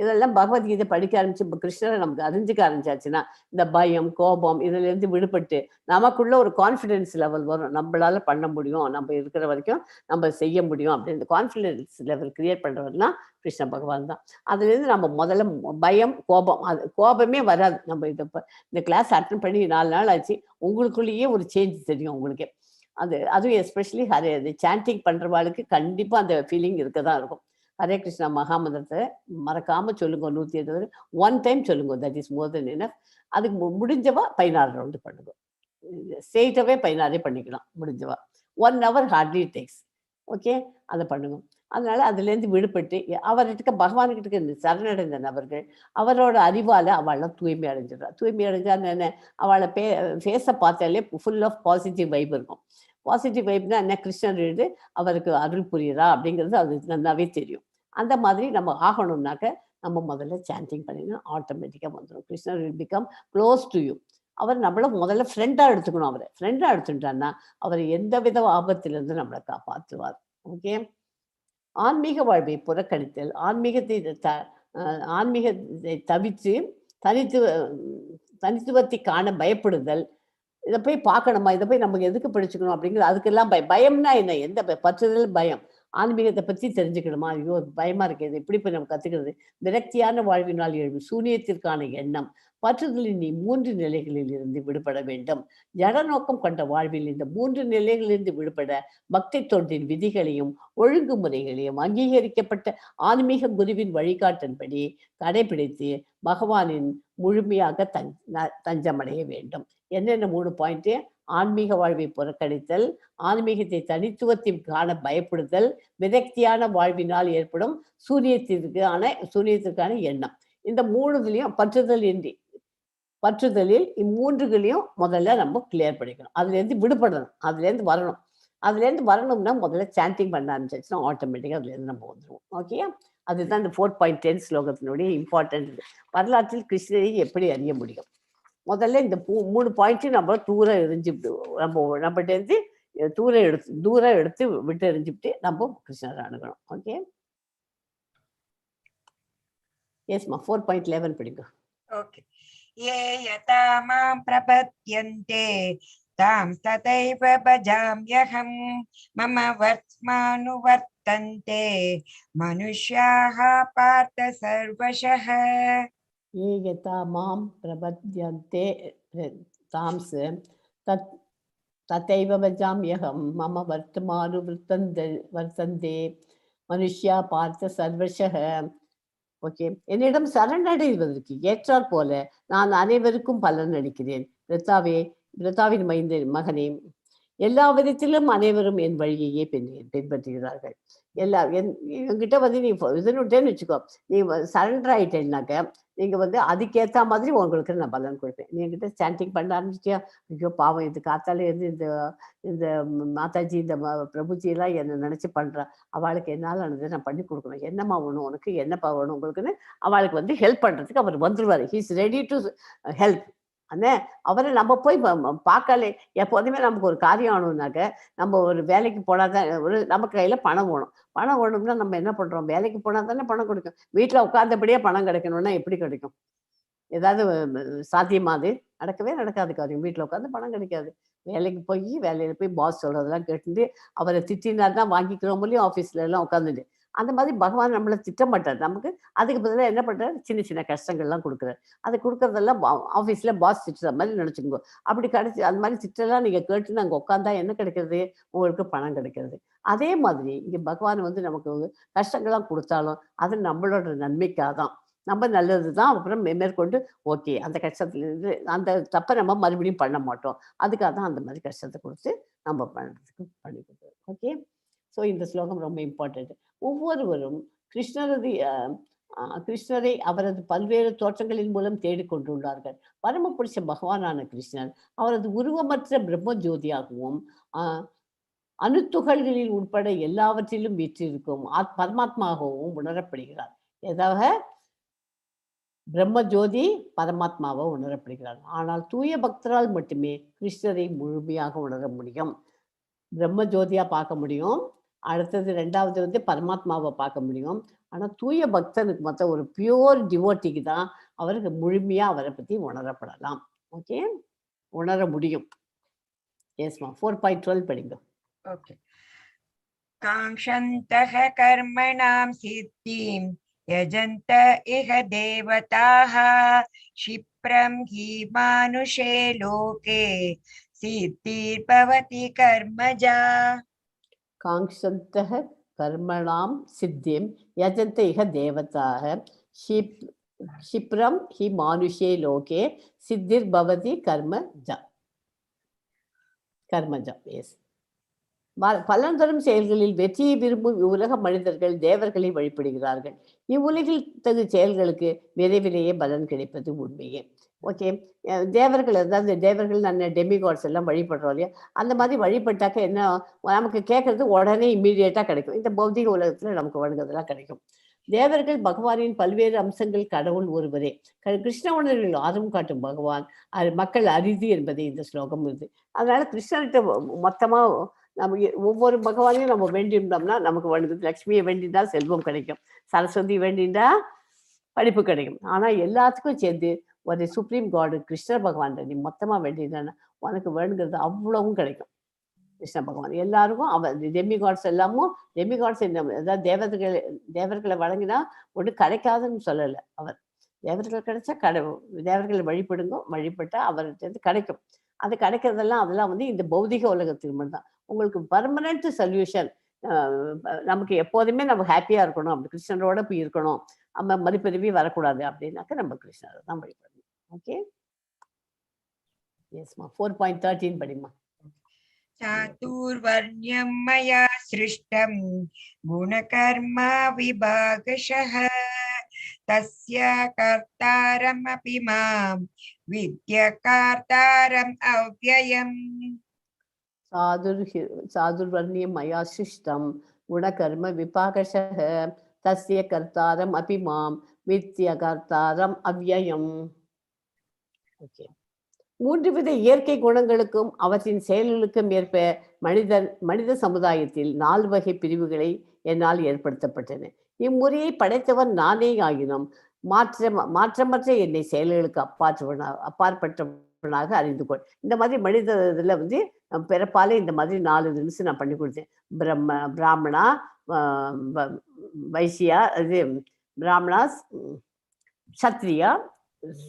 இதெல்லாம் பகவத்கீதை படிக்க ஆரம்பிச்சு கிருஷ்ணரை நமக்கு அறிஞ்சிக்க ஆரம்பிச்சாச்சுன்னா இந்த பயம், கோபம் இதுல இருந்து விடுபட்டு நமக்குள்ள ஒரு கான்ஃபிடென்ஸ் லெவல் வரும். நம்மளால பண்ண முடியும், நம்ம இருக்கிற வரைக்கும் நம்ம செய்ய முடியும் அப்படின்னு கான்ஃபிடென்ஸ் லெவல் கிரியேட் பண்றவர்னா கிருஷ்ண பகவான் தான். அதுல இருந்து நம்ம முதல்ல பயம், கோபம், அது கோபமே வராது. நம்ம இந்த கிளாஸ் அட்டன் பண்ணி 4 நாள் ஆச்சு, உங்களுக்குள்ளேயே ஒரு சேஞ்ச் தெரியும் உங்களுக்கே. அதுவும் எஸ்பெஷலி சாண்டிங் பண்றவாளுக்கு கண்டிப்பா அந்த ஃபீலிங் இருக்கதான் இருக்கும். ஹரே கிருஷ்ணா மகாமந்திரத்தை மறக்காம சொல்லுங்க. 120 1 டைம் சொல்லுங்க. That is more then enough. அதுக்கு முடிஞ்சவா 16 ரவுண்டு பண்ணுங்க. ஸ்ட்ரெயிட்டாவே 16 பண்ணிக்கலாம் முடிஞ்சவா. 1 hour ஹார்ட்லி டேக்ஸ். ஓகே, அதை பண்ணுங்க. அதனால அதுலேருந்து விடுபட்டு அவர்கிட்ட பகவான்கிட்ட சரணடைந்த நபர்கள் அவரோட அறிவால அவள்லாம் தூய்மை அடைஞ்சிடுறா. தூய்மை அடைஞ்சா என்ன, அவளை ஃபேஸை பார்த்தாலே ஃபுல் ஆஃப் பாசிட்டிவ் வைப் இருக்கும். பாசிட்டிவ் வைப்னா என்ன, கிருஷ்ணர் எழுது அவருக்கு அருள் புரியுறா அப்படிங்கிறது அது நல்லாவே தெரியும். அந்த மாதிரி நம்ம ஆகணும்னாக்க நம்ம முதல்ல சாண்டிங் பண்ணினா ஆட்டோமேட்டிக்காக வந்துடும். கிருஷ்ணர் will become close to you. அவர் நம்மள முதல்ல ஃப்ரெண்டாக எடுத்துக்கணும். அவரை ஃப்ரெண்டாக எடுத்துட்டான்னா அவர் எந்த வித ஆபத்திலிருந்து நம்மளை காப்பாற்றுவார். ஓகே. ஆன்மீக வாழ்வை புறக்கணித்தல், ஆன்மீகத்தை தவித்து தனித்துவ தனித்துவத்தை காண பயப்படுதல், இதை போய் பார்க்கணுமா, இதை போய் நமக்கு எதுக்கு படிச்சுக்கணும் அப்படிங்கிறது, அதுக்கெல்லாம் பயம்னா என்ன, எந்த பற்றுதல் பயம். ஆன்மீகத்தை பற்றி தெரிஞ்சுக்கணுமா, ஐயோ பயமா இருக்கு, இது எப்படி போய் நம்ம கத்துக்கிறது. விரக்தியான வாழ்வினால் எழும் சூனியத்திற்கான எண்ணம், பற்றுதலின் 3 நிலைகளில் இருந்து விடுபட வேண்டும். ஜட நோக்கம் கொண்ட வாழ்வில் இந்த 3 நிலைகளிலிருந்து விடுபட பக்தி தொண்டின் விதிகளையும் ஒழுங்குமுறைகளையும் அங்கீகரிக்கப்பட்ட ஆன்மீக குருவின் வழிகாட்டின்படி கடைபிடித்து பகவானின் முழுமையாக தஞ்சமடைய வேண்டும். என்னென்ன 3 பாயிண்ட்? ஆன்மீக வாழ்வை புறக்கணித்தல், ஆன்மீகத்தை தனித்துவத்தில் காண பயப்படுதல், விரக்தியான வாழ்வினால் ஏற்படும் சூனியத்திற்கான எண்ணம். இந்த 3 பற்றுதலில் இம்மூன்றுகளையும் முதல்ல நம்ம கிளியர் பண்ணிக்கணும். அதுலேருந்து விடுபடணும், அதுலேருந்து வரணும். அதுலேருந்து வரணும்னா முதல்ல சாண்டிங் பண்ண ஆரம்பிச்சிச்சுன்னா ஆட்டோமேட்டிக்காக அதுலேருந்து நம்ம வந்துடுவோம். ஓகே. அதுதான் இந்த 4.10 ஸ்லோகத்தினுடைய இம்பார்ட்டன்ட். வரலாற்றில் கிருஷ்ணரை எப்படி அறிய முடியும்? முதல்ல இந்த 3 பாயிண்ட்டையும் நம்ம தூரம் எரிஞ்சுட்டு நம்மகிட்டேருந்து தூரம் எடுத்து விட்டு எரிஞ்சுட்டு நம்ம கிருஷ்ணரை அணுகணும். ஓகே. எஸ்மா 4.11 படிங்க. ஓகே. ये यथा मां प्रपद्यन्ते तां तथैव भजाम्यहं मम वर्त्मानुवर्तन्ते मनुष्याः पार्थ सर्वशः. ये यथा मां प्रपद्यन्ते तां तथैव भजाम्यहं मम वर्तन्ते मनुष्या पार्थ सर्वशः. ஓகே. என்னிடம் சரணடைவதற்கு ஏற்றாற் போல நான் அனைவருக்கும் பலன் அளிக்கிறேன். பிரதாவின் மகனே, எல்லா விதத்திலும் அனைவரும் என் வழியையே பின்பற்றுகிறார்கள். என்கிட்ட நீ இதுன்னுட்டேன்னு வச்சுக்கோ, நீ சரண்டர் ஆயிட்டேன்னாக்க நீங்க அதுக்கேற்ற மாதிரி உங்களுக்கு நான் பலன் கொடுப்பேன். நீ என்கிட்ட சாண்டிங் பண்ண ஆரம்பிச்சிட்டியா, ஐயோ பாவம் இது காத்தால இருந்து இந்த மாதாஜி இந்த பிரபுஜி எல்லாம் என்னை நினைச்சு பண்றா, அவளுக்கு என்னால் ஆனது நான் பண்ணி கொடுக்கணும், என்னம்மா வேணும் உனக்கு, என்னப்பா வேணும் உங்களுக்குன்னு அவளுக்கு ஹெல்ப் பண்றதுக்கு அவர் வந்துருவாரு. He is ready to help. அவரை நம்ம போய் பார்க்கல. எப்போதுமே நமக்கு ஒரு காரியம் ஆகணும்னாக்க நம்ம ஒரு வேலைக்கு போனாதான் நமக்கு கையில பணம் வேணும்னா நம்ம என்ன பண்றோம், வேலைக்கு போனா தானே பணம் கிடைக்கும். வீட்டுல உட்கார்ந்தபடியே பணம் கிடைக்கணும்னா எப்படி கிடைக்கும்? ஏதாவது சாத்தியமா? அது நடக்காது காரியம். வீட்டுல உட்காந்து பணம் கிடைக்காது. வேலையில போய் பாஸ் சொல்றதெல்லாம் கேட்டுட்டு அவரை திட்டினாதான் வாங்கிக்கிறோம் இல்லையும், ஆபீஸ்ல எல்லாம் உட்காந்துட்டு. அந்த மாதிரி பகவான் நம்மளை திட்ட மாட்டார். நமக்கு அதுக்கு பதிலாக என்ன பண்றாரு, சின்ன சின்ன கஷ்டங்கள்லாம் கொடுக்குறாரு. அது கொடுக்கறதெல்லாம் ஆஃபீஸில் பாஸ் திட்டுற மாதிரி நினச்சிக்கோங்க. அப்படி அந்த மாதிரி திட்டெல்லாம் நீங்கள் கேட்டுன்னு அங்கே உட்காந்தா என்ன கிடைக்கிறது, உங்களுக்கு பணம் கிடைக்கிறது. அதே மாதிரி இங்கே பகவான் நமக்கு கஷ்டங்கள்லாம் கொடுத்தாலும் அது நம்மளோட நன்மைக்காக தான், நம்ம நல்லது தான். அப்புறம் மேற்கொண்டு ஓகே, அந்த கஷ்டத்துலேருந்து அந்த தப்பை நம்ம மறுபடியும் பண்ண மாட்டோம். அதுக்காக தான் அந்த மாதிரி கஷ்டத்தை கொடுத்து நம்ம பண்ணுறதுக்கு பண்ணி கொடுக்குறோம். ஓகே. ஸோ இந்த ஸ்லோகம் ரொம்ப இம்பார்ட்டன்ட். ஒவ்வொருவரும் கிருஷ்ணரை அவரது பல்வேறு தோற்றங்களின் மூலம் தேடிக்கொண்டுள்ளார்கள். பரமபுருஷ பகவானான கிருஷ்ணர் அவரது உருவமற்ற பிரம்ம ஜோதியாகவும் அணுத்துகள்களில் உட்பட எல்லாவற்றிலும் வீற்றிருக்கும் பரமாத்மாகவும் உணரப்படுகிறார். எதாக பிரம்ம ஜோதி பரமாத்மாவை உணரப்படுகிறார். ஆனால் தூய பக்தரால் மட்டுமே கிருஷ்ணரை முழுமையாக உணர முடியும். பிரம்ம ஜோதியா பார்க்க முடியும், அடுத்தது 2வது பரமாத்மாவை பார்க்க முடியும். ஆனா தூய பக்தனுக்கு மொத்தம் ஒரு பியூர் டிவோட்டிக்கு தான் அவருக்கு முழுமையா அவரை பத்தி உணரப்படலாம். ஓகே, உணர முடியும். எஸ்மா 4.12 படிங்க. ஓகே. காங்ஷந்தஹ கர்மணாம் சித்திம் யஜந்த இஹ தேவதாஹ க்ஷிப்ரம் ஹி மானுஷே லோகே சித்திர்பவதி கர்மஜா. காங்ஷந்தஹ கர்மணாம் சித்திம் யஜந்த இஹ தேவதாஹ க்ஷிப்ரம் ஹி மானுஷே லோகே சித்திர்பவதி கர்மஜா. கர்மஜா. எஸ். பலன் தரும் செயல்களில் வெற்றியை விரும்பும் இவ்வுலக மனிதர்கள் தேவர்களை வழிபடுகிறார்கள். இவ்வுலகில் தகு செயல்களுக்கு விரைவிலேயே பலன் கிடைப்பது உண்மையே. ஓகே. தேவர்கள், அதாவது தேவர்கள் நான் டெமிகாட்ஸ் எல்லாம் வழிபடுறோம் இல்லையா? அந்த மாதிரி வழிபட்டாக்க என்ன, நமக்கு கேட்கறது உடனே இம்மீடியட்டா கிடைக்கும். இந்த பௌதிக உலகத்துல நமக்கு வழங்குறதெல்லாம் கிடைக்கும். தேவர்கள் பகவானின் பல்வேறு அம்சங்கள், கடவுள் ஒருவரே. கிருஷ்ண உணர்வில் ஆர்வம் காட்டும் பகவான் மக்கள் அரிது என்பதே இந்த ஸ்லோகம் இது. அதனால கிருஷ்ணர்கிட்ட மொத்தமா நம்ம ஒவ்வொரு பகவானையும் நம்ம வேண்டியிருந்தோம்னா நமக்கு வழங்குது. லட்சுமியை வேண்டினா செல்வம் கிடைக்கும், சரஸ்வதி வேண்டினா படிப்பு கிடைக்கும். ஆனா எல்லாத்துக்கும் சேர்ந்து ஒரு சுப்ரீம் காடு கிருஷ்ண பகவான் நீ மொத்தமா வேண்டினா உனக்கு வேணுங்கிறது அவ்வளவும் கிடைக்கும். கிருஷ்ண பகவான் எல்லாருக்கும் அவர் டெமிகாட்ஸ் எல்லாமும் டெமிகாட்ஸ், அதாவது தேவர்களை வழங்கினா ஒன்றும் கிடைக்காதுன்னு சொல்லலை அவர். தேவர்கள் கிடைச்சா தேவர்களை வழிபடுங்க, வழிபட்டா அவர்கிட்ட கிடைக்கும். அது கிடைக்கிறதெல்லாம் அதெல்லாம் வந்து இந்த பௌதிக உலகத்துக்கு மட்டும்தான். உங்களுக்கு பர்மனன்ட் சொல்யூஷன், நமக்கு எப்போதுமே நம்ம ஹாப்பியா இருக்கணும், அப்படி கிருஷ்ணரோட போய் இருக்கணும், நம்ம மறுபிறவி வரக்கூடாது அப்படின்னாக்க நம்ம கிருஷ்ணரை தான் வழிபடணும். ஓகே. எஸ்மா 4.13 படிமா. चातुर्वर्ण्यं मया सृष्टं गुणकर्मा विभागशः तस्य कर्तारमपि मां विद्य कर्तारम् अव्ययम्. சாதுர்வர்ணியம் மயா சிருஷ்டம் குணகர்ம விபாகஷः தஸ்ய கர்த்தாரம் அபி மாம் வித்ய கர்த்தாரம் அவ்யயம். ஓகே. 3 வித இயற்கை குணங்களுக்கும் அவற்றின் செயல்களுக்கும் ஏற்ப மனித சமுதாயத்தில் 4 வகை பிரிவுகளை என்னால் ஏற்படுத்தப்பட்டன. இம்முறையை படைத்தவன் நானே ஆகினும் மாற்றமற்ற என்னை செயல்களுக்கு அப்பாற்பட்டவனாக அறிந்து கொள். இந்த மாதிரி மனித இதுல வந்து பிறப்பாலே இந்த மாதிரி 4 தினசு நான் பண்ணி கொடுத்தேன். பிராமணா, வைசியா, இது பிராமணா, சத்ரியா,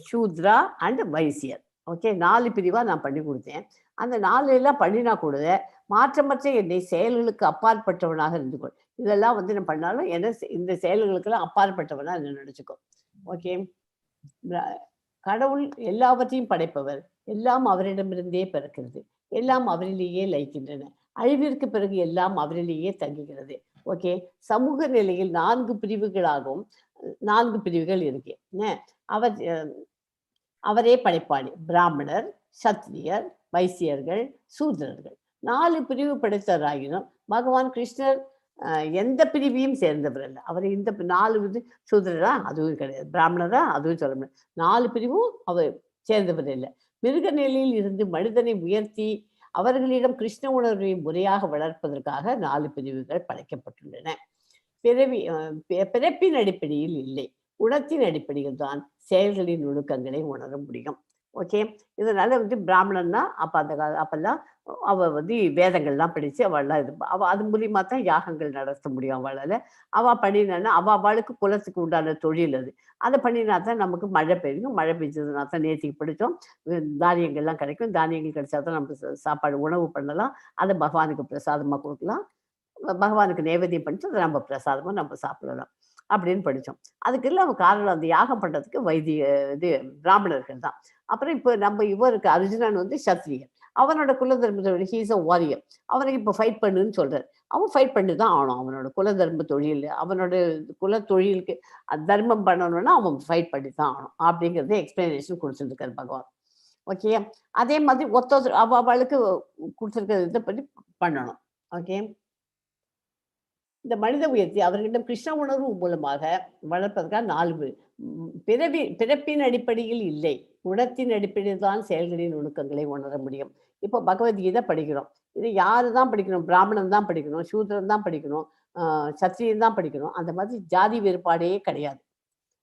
சூத்ரா அண்ட் வைசியர். ஓகே, 4 பிரிவா நான் பண்ணி கொடுத்தேன். அந்த 4 எல்லாம் பண்ணினா கூட மாற்றமற்ற என்னை செயல்களுக்கு அப்பாற்பட்டவனாக இருந்து கொள். இதெல்லாம் வந்து நான் பண்ணாலும் என்ன இந்த செயல்களுக்கெல்லாம் அப்பாற்பட்டவனா என்ன நினைச்சுக்கோ. ஓகே. கடவுள் எல்லாவற்றையும் படைப்பவர். எல்லாம் அவரிடமிருந்தே பிறக்கிறது, எல்லாம் அவரிலேயே லயிக்கின்றன. அழிவிற்கு பிறகு எல்லாம் அவரிலேயே தங்குகிறது. ஓகே. சமூக நிலையில் 4 பிரிவுகளாகவும் 4 பிரிவுகள் இருக்கு. அவர் அவரே படைப்பாளி. பிராமணர், சத்திரியர், வைசியர்கள், சூத்திரர்கள் 4 பிரிவு படைத்தவராகினும் பகவான் கிருஷ்ணர் எந்த பிரிவையும் சேர்ந்தவர் அல்ல. அவர் இந்த 4 சூத்திரரா அதுவும் கிடையாது, பிராமணரா அதுவும் சொல்ல முடியாது. 4 பிரிவும் அவர் சேர்ந்தவர் இல்லை. மிருக நிலையில் இருந்து மனிதனை உயர்த்தி அவர்களிடம் கிருஷ்ண உணர்வை முறையாக வளர்ப்பதற்காக 4 பிரிவுகள் படைக்கப்பட்டுள்ளன. பிறப்பின் அடிப்படையில் இல்லை, குணத்தின் அடிப்படையில் தான் செயல்களின் நுணுக்கங்களை உணர முடியும். ஓகே. இதனால வந்து பிராமணன்னா அப்ப அந்த அப்பெல்லாம் அவ வந்து வேதங்கள்லாம் படிச்சு அவள்லாம் அவ அது மூலியமா தான் யாகங்கள் நடத்த முடியும். அவளால பண்ணினான்னா அவளுக்கு குலத்துக்கு உண்டான தொழில் அது. அதை பண்ணினா தான் நமக்கு மழை பெய்யும். மழை பெஞ்சதுனா தான் நேற்றுக்கு படித்தோம், தானியங்கள்லாம் கிடைக்கும். தானியங்கள் கிடைச்சா தான் நம்ம சாப்பாடு உணவு பண்ணலாம். அதை பகவானுக்கு பிரசாதமா கொடுக்கலாம். பகவானுக்கு நைவேத்தியம் பண்ணிட்டு அதை நம்ம பிரசாதமா நம்ம சாப்பிடலாம் அப்படின்னு படித்தோம். அதுக்கெல்லாம் காரணம் அந்த யாகம் பண்றதுக்கு இது பிராமணர்கள் தான். அப்புறம் இப்போ நம்ம இவருக்கு அர்ஜுனன் வந்து சத்திரியன். அவனோட குல தர்மத்தோட ஹீஸ் அ வாரியர். அவனுக்கு இப்போ ஃபைட் பண்ணுன்னு சொல்றாரு. அவன் ஃபைட் பண்ணி தான் ஆகணும். அவனோட குல தர்ம தொழில், அவனோட குல தொழிலுக்கு தர்மம் பண்ணணும்னா அவன் ஃபைட் பண்ணி தான் ஆகணும் அப்படிங்கிறத எக்ஸ்பிளனேஷன் கொடுத்துருக்காரு பகவான். ஓகே. அதே மாதிரி அவளுக்கு கொடுத்துருக்கிறது இதை பற்றி பண்ணணும். ஓகே. இந்த மனித உயர்த்தி அவர்களிடம் கிருஷ்ண உணர்வு மூலமாக வளர்ப்பதற்காக 4 பிறப்பின் அடிப்படையில் இல்லை, குணத்தின் அடிப்படையில் தான் செயல்களின் நுணுக்கங்களை உணர முடியும். இப்போ பகவத்கீதை படிக்கிறோம். இது யாரு தான் படிக்கணும்? பிராமணன் தான் படிக்கணும், சூத்திரன் தான் படிக்கணும், சத்திரியன் தான் படிக்கணும். அந்த மாதிரி ஜாதி வேறுபாடே கிடையாது.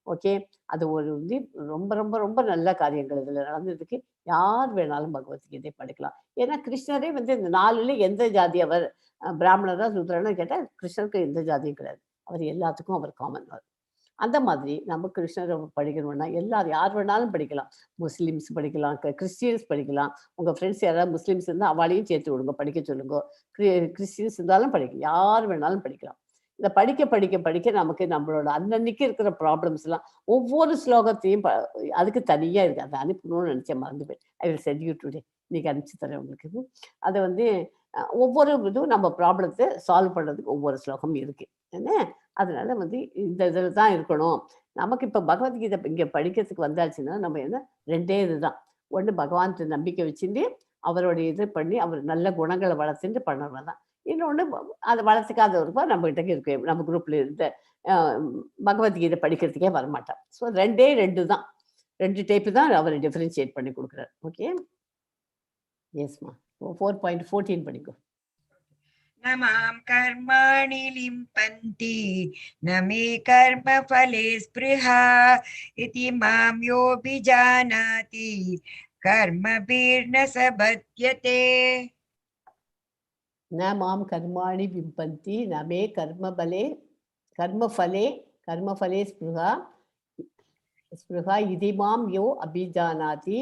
ஓகே. அது ஒரு வந்து ரொம்ப ரொம்ப ரொம்ப நல்ல காரியங்கள் இதுல நடந்ததுக்கு யார் வேணாலும் பகவத்கீதை படிக்கலாம். ஏன்னா கிருஷ்ணரே வந்து இந்த 4ல எந்த ஜாதி அவர், பிராமணரா சூத்திரன்னு கேட்டா கிருஷ்ணருக்கு எந்த ஜாதியும் கிடையாது. அவர் எல்லாத்துக்கும் அவர் காமன். அந்த மாதிரி நம்ம கிருஷ்ணரை படிக்கணும்னா எல்லாரும் யார் வேணாலும் படிக்கலாம். முஸ்லிம்ஸ் படிக்கலாம், கிறிஸ்டியன்ஸ் படிக்கலாம். உங்க ஃப்ரெண்ட்ஸ் யாராவது முஸ்லிம்ஸ் இருந்தால் அவளையும் சேர்த்து விடுங்க, படிக்க சொல்லுங்க. கிறிஸ்டியன்ஸ் இருந்தாலும் படிக்கலாம், யார் வேணாலும் படிக்கலாம். இதை படிக்க படிக்க படிக்க நமக்கு நம்மளோட அன்னன்னைக்கு இருக்கிற ப்ராப்ளம்ஸ் எல்லாம் ஒவ்வொரு ஸ்லோகத்தையும் அதுக்கு தனியா இருக்கு. அதை அனுப்பணும்னு நினைச்சேன், மறந்து போய். I will send you today. இன்னைக்கு அனுப்பிச்சு தரேன் உங்களுக்கு. அதை வந்து ஒவ்வொரு இதுவும் நம்ம ப்ராப்ளத்தை சால்வ் பண்ணுறதுக்கு ஒவ்வொரு ஸ்லோகம் இருக்கு என்ன. அதனால வந்து இந்த இதில் தான் இருக்கணும். நமக்கு இப்போ பகவத்கீதை இங்கே படிக்கிறதுக்கு வந்தாச்சுன்னா நம்ம என்ன, ரெண்டே இதுதான். ஒன்று பகவான்கிட்ட நம்பிக்கை வச்சுட்டு அவருடைய இது பண்ணி அவர் நல்ல குணங்களை வளர்த்துட்டு பண்ணணும் தான். இன்னொன்று அதை வளர்த்துக்காதவருப்பா நம்ம கிட்ட இருக்கு, நம்ம குரூப்ல இருந்த பகவத்கீதை படிக்கிறதுக்கே வரமாட்டான். ஸோ ரெண்டே ரெண்டு தான், ரெண்டு டைப்பு தான் அவர் டிஃபரன்ஷியேட் பண்ணி கொடுக்குறாரு. ஓகே, எஸ்மா. 4.14 படிக்கும். न मां कर्माणि लिम्पन्ति न मे कर्मफले स्पृहा इति मां योऽभिजानाति कर्मभिर्न स बध्यते। न मां कर्माणि विम्पन्ति न मे कर्मफले स्पृहा इति मां यो अभिजानाति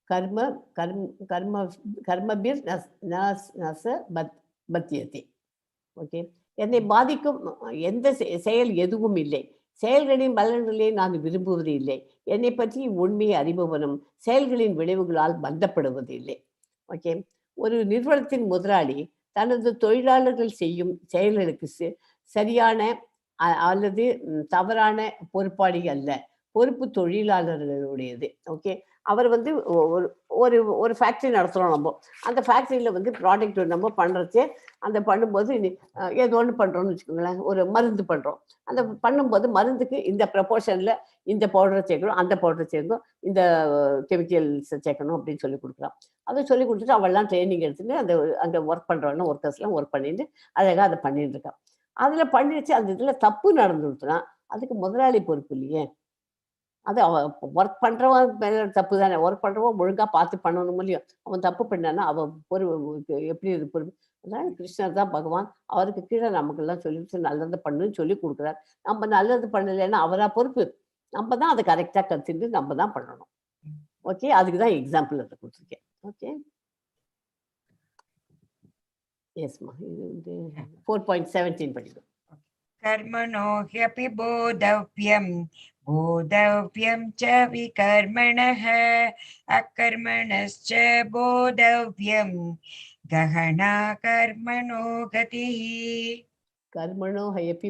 कर्म कर्म कर्म कर्मभिर् न स பத்தியத்தை. ஓகே, என்னை பாதிக்கும் எந்த செயல் எதுவும் இல்லை, செயல்களின் பலன்களை நான் விரும்புவது இல்லை, என்னை பற்றி உண்மையை அறிபவனும் செயல்களின் விளைவுகளால் பந்தப்படுவது இல்லை. ஓகே, ஒரு நிறுவனத்தின் முதலாளி தனது தொழிலாளர்கள் செய்யும் செயல்களுக்கு சரியான அல்லது தவறான பொறுப்பாளி அல்ல, பொறுப்பு தொழிலாளர்களுடையது. ஓகே, அவர் வந்து ஒரு ஒரு ஃபேக்ட்ரி நடத்துகிறோம், நம்ம அந்த ஃபேக்ட்ரியில் வந்து ப்ராடக்ட் நம்ம பண்ணுறச்சே அந்த பண்ணும்போது ஏதோ ஒன்று பண்ணுறோம்னு வச்சுக்கோங்களேன், ஒரு மருந்து பண்ணுறோம். அந்த பண்ணும்போது மருந்துக்கு இந்த ப்ரப்போர்ஷனில் இந்த பவுடரை சேர்க்கணும், அந்த பவுடரை சேர்க்கணும், இந்த கெமிக்கல்ஸை சேர்க்கணும் அப்படின்னு சொல்லி கொடுக்குறோம். அதை சொல்லி கொடுத்துட்டு அவள்லாம் ட்ரைனிங் எடுத்துட்டு அந்த அங்கே ஒர்க் பண்ணுறவங்க ஒர்க்கர்ஸ்லாம் ஒர்க் பண்ணிட்டு அழகாக அதை பண்ணிட்டு இருக்கான். அதில் பண்ணிடுச்சு, அந்த இதில் தப்பு நடந்துடுச்சுன்னா அதுக்கு முதலாளி பொறுப்பு இல்லையே. அது அவன் ஒர்க் பண்ணுறவன் மேலே தப்பு தானே, ஒர்க் பண்ணுறவன் ஒழுங்காக பார்த்து பண்ணணும் இல்லையோ. அவன் தப்பு பண்ணான்னா அவன் எப்படி இது பொறுப்பு. அதனால கிருஷ்ணர் தான் பகவான், அவருக்கு கீழே நமக்கெல்லாம் சொல்லி நல்லது பண்ணுன்னு சொல்லி கொடுக்குறார். நம்ம நல்லது பண்ணலைன்னா அவரா பொறுப்பு, நம்ம தான் அதை கரெக்டாக கற்றுட்டு நம்ம தான் பண்ணணும். ஓகே, அதுக்கு தான் எக்ஸாம்பிள் அதை கொடுத்துருக்கேன். ஓகே, எஸ்மா. இது 4.17 படிக்கும். कर्मणो ह्यपि बोधव्यं बोधव्यं च विकर्मणः अकर्मणश्च बोधव्यं गहना कर्मणो गतिः। कर्मणो ह्यपि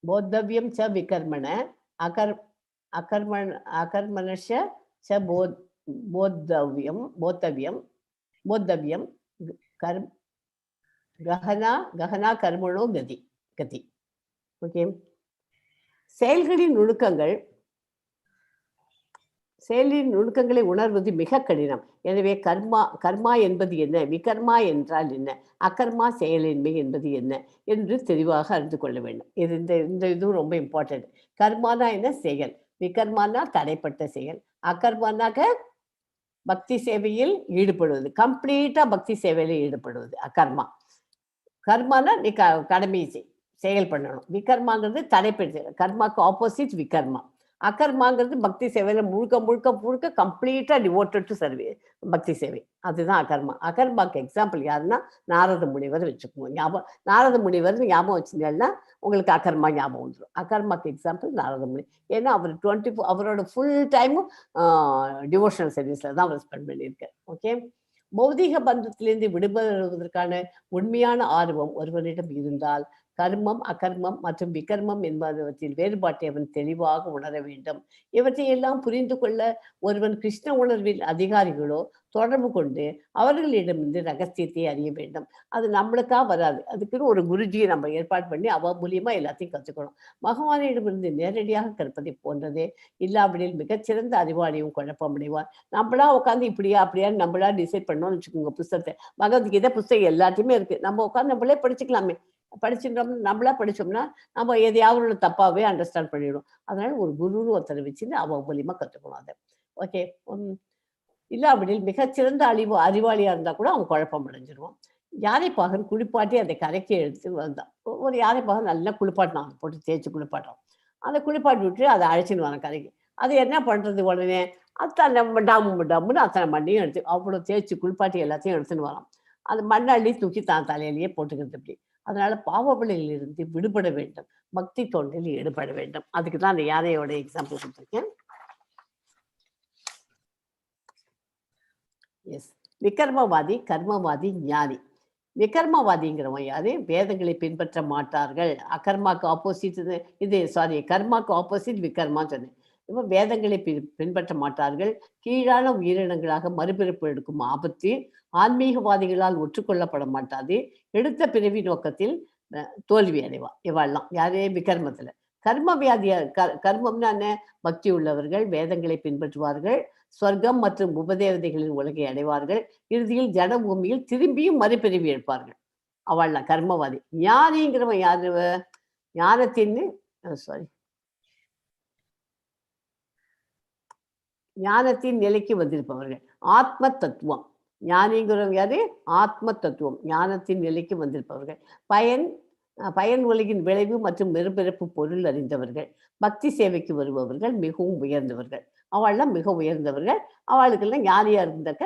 बोद्धव्यं च विकर्मण अकर्मणश्च च बोद्धव्यं गहना कर्मणो गति. ஓகே, செயலின் நுணுக்கங்களை உணர்வது மிக கடினம். எனவே கர்மா என்பது என்ன, விகர்மா என்றால் என்ன, அகர்மா செயலின்மை என்பது என்ன என்று தெளிவாக அறிந்து கொள்ள வேண்டும். இந்த இதுவும் ரொம்ப இம்பார்ட்டன்ட். கர்மானா என்ன, செயல். விகர்மானா தடைப்பட்ட செயல். அகர்மானாக பக்தி சேவையில் ஈடுபடுவது, கம்ப்ளீட்டா பக்தி சேவையில் ஈடுபடுவது அகர்மா. கர்மானா நீ கடமை செயல் பண்ணணும். விகர்மாங்கிறது தடைப்பட்டு, கர்மாக்கு ஆப்போசிட் விகர்மா. அகர்மாங்கிறது பக்தி சேவையில முழுக்க கம்ப்ளீட்டா டிவோட்டட் டு சர்வீஸ், பக்தி சேவை. அதுதான் அகர்மா. அகர்மாக்கு எக்ஸாம்பிள் யாருன்னா நாரத முனிவர் வச்சுக்கோங்க. ஞாபகம், நாரத முனிவர் ஞாபகம் வச்சுங்கன்னா உங்களுக்கு அகர்மா ஞாபகம் வந்துடும். அகர்மாக்கு எக்ஸாம்பிள் நாரத முனி. ஏன்னா அவர் 24 அவரோட ஃபுல் டைமும் டிவோஷனல் சர்வீஸ்ல தான் அவர் ஸ்பெண்ட் பண்ணியிருக்கார். ஓகே, பௌதிக பந்தத்திலிருந்து விடுபடுவதற்கான உண்மையான ஆர்வம் ஒருவரிடம் இருந்தால் கர்மம், அகர்மம் மற்றும் விகர்மம் என்பவற்றின் வேறுபாட்டை அவன் தெளிவாக உணர வேண்டும். இவற்றையெல்லாம் புரிந்து கொள்ள ஒருவன் கிருஷ்ண உணர்வில் அதிகாரிகளோ தொடர்பு கொண்டு அவர்களிடமிருந்து ரகசியத்தை அறிய வேண்டும். அது நம்மளுக்கா வராது, அதுக்குன்னு ஒரு குருஜியை நம்ம ஏற்பாடு பண்ணி அவ மூலியமா எல்லாத்தையும் கற்றுக்கணும். பகவானிடமிருந்து நேரடியாக கற்பதை போன்றதே இல்லாவிடில் மிகச்சிறந்த அறிவாளியும் குழப்பமடைவார். நம்மளா உட்காந்து இப்படியா அப்படியான்னு நம்மளா டிசைட் பண்ணோம்னு வச்சுக்கோங்க. புஸ்தகத்தை, பகவத்கீதை புஸ்தகம் எல்லாத்தையுமே இருக்கு, நம்ம உட்காந்து நம்மளே படிச்சுக்கலாமே. படிச்சுட்டோம், நம்மளா படிச்சோம்னா நம்ம எதையாவது தப்பாவே அண்டர்ஸ்டாண்ட் பண்ணிடும். அதனால ஒரு குருன்னு ஒருத்தரை வச்சுன்னு அவ மூலியமா கற்றுக்கணும் அதை. ஓகே, இல்லாவிடில் மிகச்சிறந்த அறிவாளியா இருந்தா கூட அவன் குழப்பம் அடைஞ்சிருவான். யானைப்பாகன் குளிப்பாட்டி அதை கரைக்கி எடுத்து வந்தான். ஒரு யானைப்பாகன் நல்லா குளிப்பாட்டினான், போட்டு தேய்ச்சி குளிப்பாட்டான். அதை குளிப்பாட்டி விட்டு அதை அழைச்சின்னு வரான் கரைக்கு. அது என்ன பண்றது, உடனே அத்தனை டம்முன்னு அத்தனை மண்ணையும் எடுத்து அவ்வளோ தேய்ச்சி குளிப்பாட்டி எல்லாத்தையும் எடுத்துன்னு வரான். அது மண்ணள்ளி தூக்கி தான் தலையிலேயே போட்டுக்கிறது இப்படி. அதனால பாவவழியில் இருந்து விடுபட வேண்டும், பக்தி தொண்டில் ஈடுபட வேண்டும். அதுக்கு தான் அந்த யானையோட எக்ஸாம்பிள் கொடுத்துருக்கேன். எஸ். விகர்மவாதி, கர்மவாதி, ஞானி. விகர்மவாதிங்கிறவன் யாரு? வேதங்களை பின்பற்ற மாட்டார்கள். அகர்மாக்கு ஆப்போசிட் இது சாரி கர்மாக்கு ஆப்போசிட் விகர்மான்னு சொன்னேன். இப்போ வேதங்களை பின்பற்ற மாட்டார்கள். கீழான உயிரினங்களாக மறுபிறப்பு எடுக்கும் ஆபத்து ஆன்மீகவாதிகளால் ஒற்றுக்கொள்ளப்பட மாட்டாது. எடுத்த பிறவி நோக்கத்தில் தோல்வி அடைவா. இவாள்லாம் யாரே விகர்மத்துல. கர்ம வியாதிய கர்மம்னா என்ன? பக்தி உள்ளவர்கள் வேதங்களை பின்பற்றுவார்கள். சொர்க்கம் மற்றும் உபதேவதைகளின் உலகை அடைவார்கள். இறுதியில் ஜட பூமியில் திரும்பியும் மறுபிறவி எடுப்பார்கள். அவள்லாம் கர்மவாதி. ஞானிங்கிறவன் யாரு? ஞானத்தின் சாரி ஞானத்தின் நிலைக்கு வந்திருப்பவர்கள். ஆத்ம தத்துவம். ஞானிங்கிறவங்க யாரு? ஆத்ம தத்துவம் ஞானத்தின் நிலைக்கு வந்திருப்பவர்கள். பயன் உலகின் விளைவு மற்றும் மறுபிறப்பு பொருள் அறிந்தவர்கள். பக்தி சேவைக்கு வருபவர்கள் மிகவும் உயர்ந்தவர்கள். அவள்லாம் மிக உயர்ந்தவர்கள். அவளுக்கெல்லாம் ஞானியா இருந்தாக்க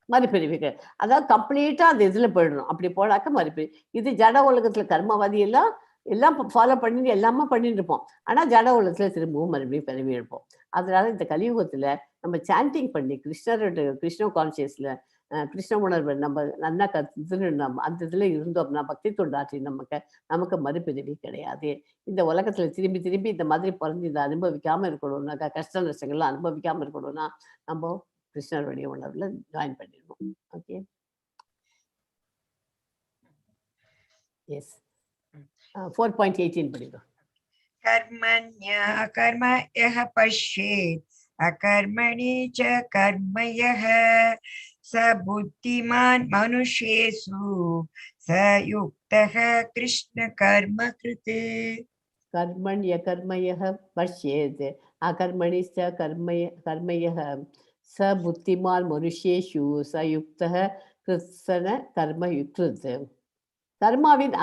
மறுபிறவிகள். அதாவது கம்ப்ளீட்டா அந்த இதுல போயிடணும். அப்படி போடாக்க மறுபிறவி. இது ஜட உலகத்துல கர்மவாதி எல்லாம் ஃபாலோ பண்ணி எல்லாமே பண்ணிட்டு இருப்போம். ஆனா ஜட உலகத்துல திரும்பவும் மறுபடியும் பிறவி எடுப்போம். அதனால இந்த கலியுகத்துல நம்ம சாண்டிங் பண்ணி கிருஷ்ண கான்சியஸ்ல கிருஷ்ண உணர்வு நம்ம நல்லா நம்ம அந்த இதுல இருந்தோம்னா பக்தி தொண்டாற்றி நமக்கு மறுபிறவி கிடையாது. இந்த உலகத்துல திரும்பி திரும்பி இந்த மாதிரி பிறந்து இதை அனுபவிக்காம இருக்கணும்னாக்கா கஷ்ட நஷ்டங்கள்லாம் அனுபவிக்காம இருக்கணும்னா நம்ம கிருஷ்ணருடைய உணர்வுல ஜாயின் பண்ணிடணும். ஓகே. எஸ். 4.18 படிக்கிறோம். கர்மண்யா கர்ம யஹ பஷ்யேத் அகர்மணி ச கர்ம யஹ ச புத்திமான் மனுஷேஷு ச யுக்தஹ கிருஷ்ண கர்ம கிருத். கர்மண்ய கர்மயः பஷ்யேத் அகர்மணி ச கர்மயः ச புத்திமான் மனுஷேஷு ச யுக்தஹ கிருஷ்ண கர்ம கிருத். கர்மாவின்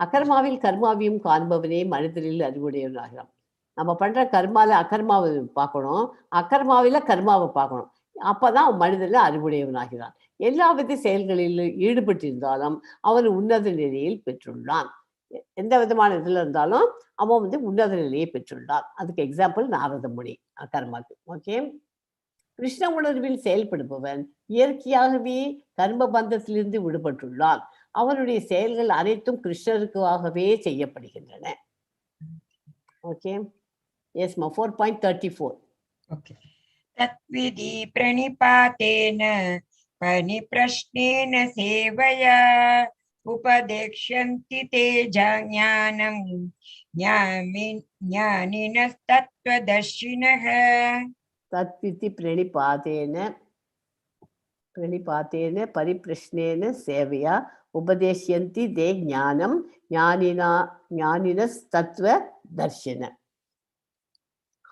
அகர்மாவில் கர்மாவையும் காண்பவனே மனிதரில் அறிவுடையவனாகிறான். நம்ம பண்ற கர்மால அகர்மாவை பார்க்கணும், அகர்மாவில கர்மாவை பார்க்கணும். அப்பதான் மனிதனில் அறிவுடையவனாகிறான். எல்லா வித செயல்களில் ஈடுபட்டிருந்தாலும் அவன் உன்னத நிலையில் பெற்றுள்ளான். எந்த விதமான இதுல இருந்தாலும் அவன் உன்னத நிலையை பெற்றுள்ளான். அதுக்கு எக்ஸாம்பிள் நாரத முனி கர்மாக்கு. ஓகே. கிருஷ்ண உணர்வில் செயல்படுபவன் இயற்கையாகவே கர்ம பந்தத்திலிருந்து விடுபட்டுள்ளான். அவனுடைய செயல்கள் அனைத்தும் கிருஷ்ணருக்காகவே செய்யப்படுகின்றன. ஓகே. எஸ்மா 4.34. ஓகே. தத்விதி பிரணிபாதேன பரிப்ரஷ்னேன சேவயா உபதேக்ஷந்தி தே ஞானம் ஞானினஸ்தத்வதர்ஷினஹ. தத்விதி பிரணிபாதேன பரிப்ரஷ்னேன சேவையா உபதேஷ்யந்தி தே ஞானம் ஞானினஸ்தத்வ தர்ஷன.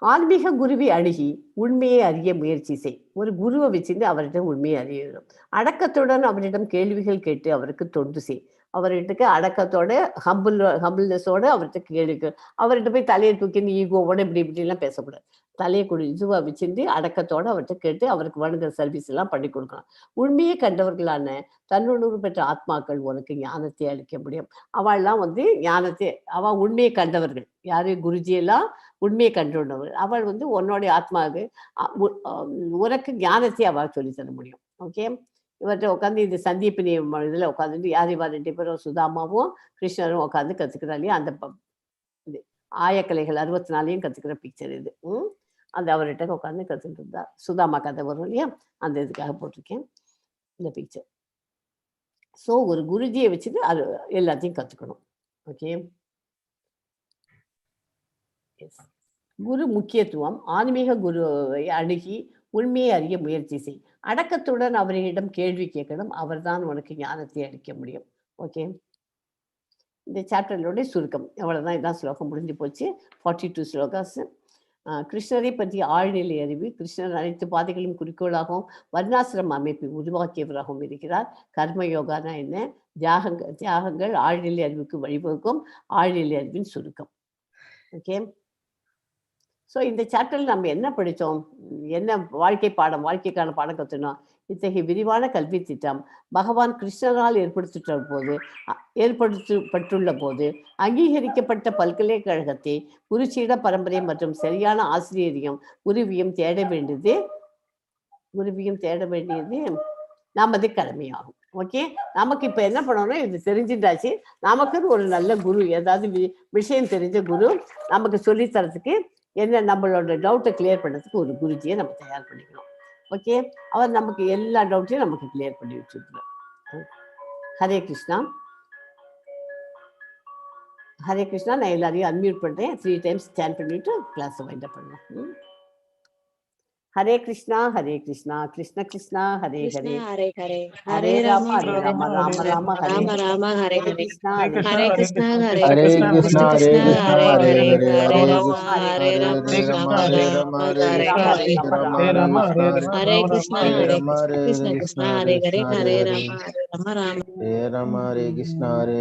ஆன்மீக குருவை அணுகி உண்மையை அறிய முயற்சி செய். ஒரு குருவை வச்சுட்டு அவரிடம் உண்மையை அறியணும். அடக்கத்துடன் அவரிடம் கேள்விகள் கேட்டு அவருக்கு தொண்டு செய். அவர்கிட்ட அடக்கத்தோட ஹம்பிள்னஸோட அவர்கிட்ட கேள்வி. அவர்கிட்ட போய் தலையை தூக்கின்னு ஈகோவோட இப்படிலாம் பேசக்கூடாது. தலையை இதுவா வச்சுட்டு அடக்கத்தோட அவர்கிட்ட கேட்டு அவருக்கு வணங்குற சர்வீஸ் எல்லாம் பண்ணி கொடுக்கலாம். உண்மையை கண்டவர்களான தன்னுணர்வு பெற்ற ஆத்மாக்கள் உனக்கு ஞானத்தை அளிக்க முடியும். அவள்லாம் ஞானத்தை உண்மையை கண்டவர்கள். யாரு? குருஜியெல்லாம் உண்மையை கண்டுள்ளவர்கள். அவள் உன்னுடைய ஆத்மாவுக்கு உனக்கு ஞானத்தை அவள் சொல்லித்தர முடியும். ஓகே. இவர்கிட்ட உட்காந்து இது சந்தீபினி இதில் உட்காந்துட்டு யாரிவா 2 பேரும் சுதாமாவும் கிருஷ்ணரும் உட்காந்து கற்றுக்கிறா இல்லையா? அந்த இது ஆயக்கலைகள் 64 கற்றுக்கிற பிக்சர் இது. அந்த அவர்கிட்ட உட்காந்து கற்றுக்கிட்டு இருந்தா. சுதாமா கதை வரும் இல்லையா? அந்த இதுக்காக போட்டிருக்கேன் இந்த பிக்சர். ஸோ ஒரு குருஜியை வச்சுட்டு அது எல்லாத்தையும் கற்றுக்கணும். ஓகே. குரு முக்கியத்துவம். ஆன்மீக குருவை அணுகி உண்மையை அறிய முயற்சி செய். அடக்கத்துடன் அவரிடம் கேள்வி கேட்கணும். அவர்தான் உனக்கு ஞானத்தை அளிக்க முடியும். ஓகே. இந்த சாப்டரோட சுருக்கம் எவ்வளவுதான். இதான் ஸ்லோகம் முடிஞ்சு போச்சு. 42 ஸ்லோகாஸ். கிருஷ்ணரை பற்றிய ஆழ்நிலை அறிவு. கிருஷ்ணர் அனைத்து பாதைகளும் குறிக்கோளாகவும் வர்ணாசிரம அமைப்பை உருவாக்கியவராகவும் இருக்கிறார். கர்மயோகானா என்ன? தியாகங்கள் ஆழ்நிலை அறிவுக்கு வழிவகுக்கும். ஆழ்நிலை அறிவின் சுருக்கம். ஓகே. ஸோ இந்த சாப்டரில் நம்ம என்ன படித்தோம்? என்ன வாழ்க்கைக்கான பாடம் கற்றுனோம்? இத்தகைய விரிவான கல்வி திட்டம் பகவான் கிருஷ்ணரால் ஏற்படுத்தப்பட்டுள்ள போது அங்கீகரிக்கப்பட்ட பல்கலைக்கழகத்தை குருச்சீட பரம்பரை மற்றும் சரியான ஆசிரியரையும் குருவியும் தேட வேண்டியது குருவையும் தேட வேண்டியது நமது கடமையாகும். ஓகே, நமக்கு இப்ப என்ன பண்ணணும், இது தெரிஞ்சுட்டாச்சு. நமக்குன்னு ஒரு நல்ல குரு, ஏதாவது விஷயம் தெரிஞ்ச குரு நமக்கு சொல்லி தரத்துக்கு, என்ன நம்மளோட டவுட்டை கிளியர் பண்ணுறதுக்கு ஒரு குருஜியை நம்ம தயார் பண்ணிக்கணும். ஓகே, அவர் நமக்கு எல்லா டவுட்டையும் நமக்கு கிளியர் பண்ணி வச்சுருக்கிறோம். ஹரே கிருஷ்ணா. ஹரே கிருஷ்ணா. நான் எல்லாரையும் அன்மியூட் பண்ணுறேன். 3 times ஸ்கேன் பண்ணிவிட்டு கிளாஸை வைண்ட் அப் பண்ணலாம். ஹரே கிருஷ்ணா ஹரே கிருஷ்ணா கிருஷ்ண கிருஷ்ணா ஹரே ஹரே ஹரே ஹரே ஹரே ராம ஹரே ராம ராம ராம ஹரே ராம ராம ஹரே ஹரே கிருஷ்ணா ஹரே கிருஷ்ணா ஹரே ஹரே கிருஷ்ணா கிருஷ்ணா கிருஷ்ண ஹரே கிருஷ்ணா கிருஷ்ணா ஹரே ஹரே ஹரே ஹரே ஹரே ஹரே ராம கிருஷ்ணா ஹரே ராம ஹரே ராம ராம ராம ஹரே ஹரே ஹரே ஹரே ஹரே ராம ஹரே கிருஷ்ணா ஹரே ஹரே ராம கிருஷ்ணா ஹரே கிருஷ்ண ராம கிருஷ்ணா ஹரே ஹரே கிருஷ்ணா ஹரே ஹரே ஹரே ராம ஹரே ராம ராம ஹரே ராம ஹரே கிருஷ்ணா ஹரே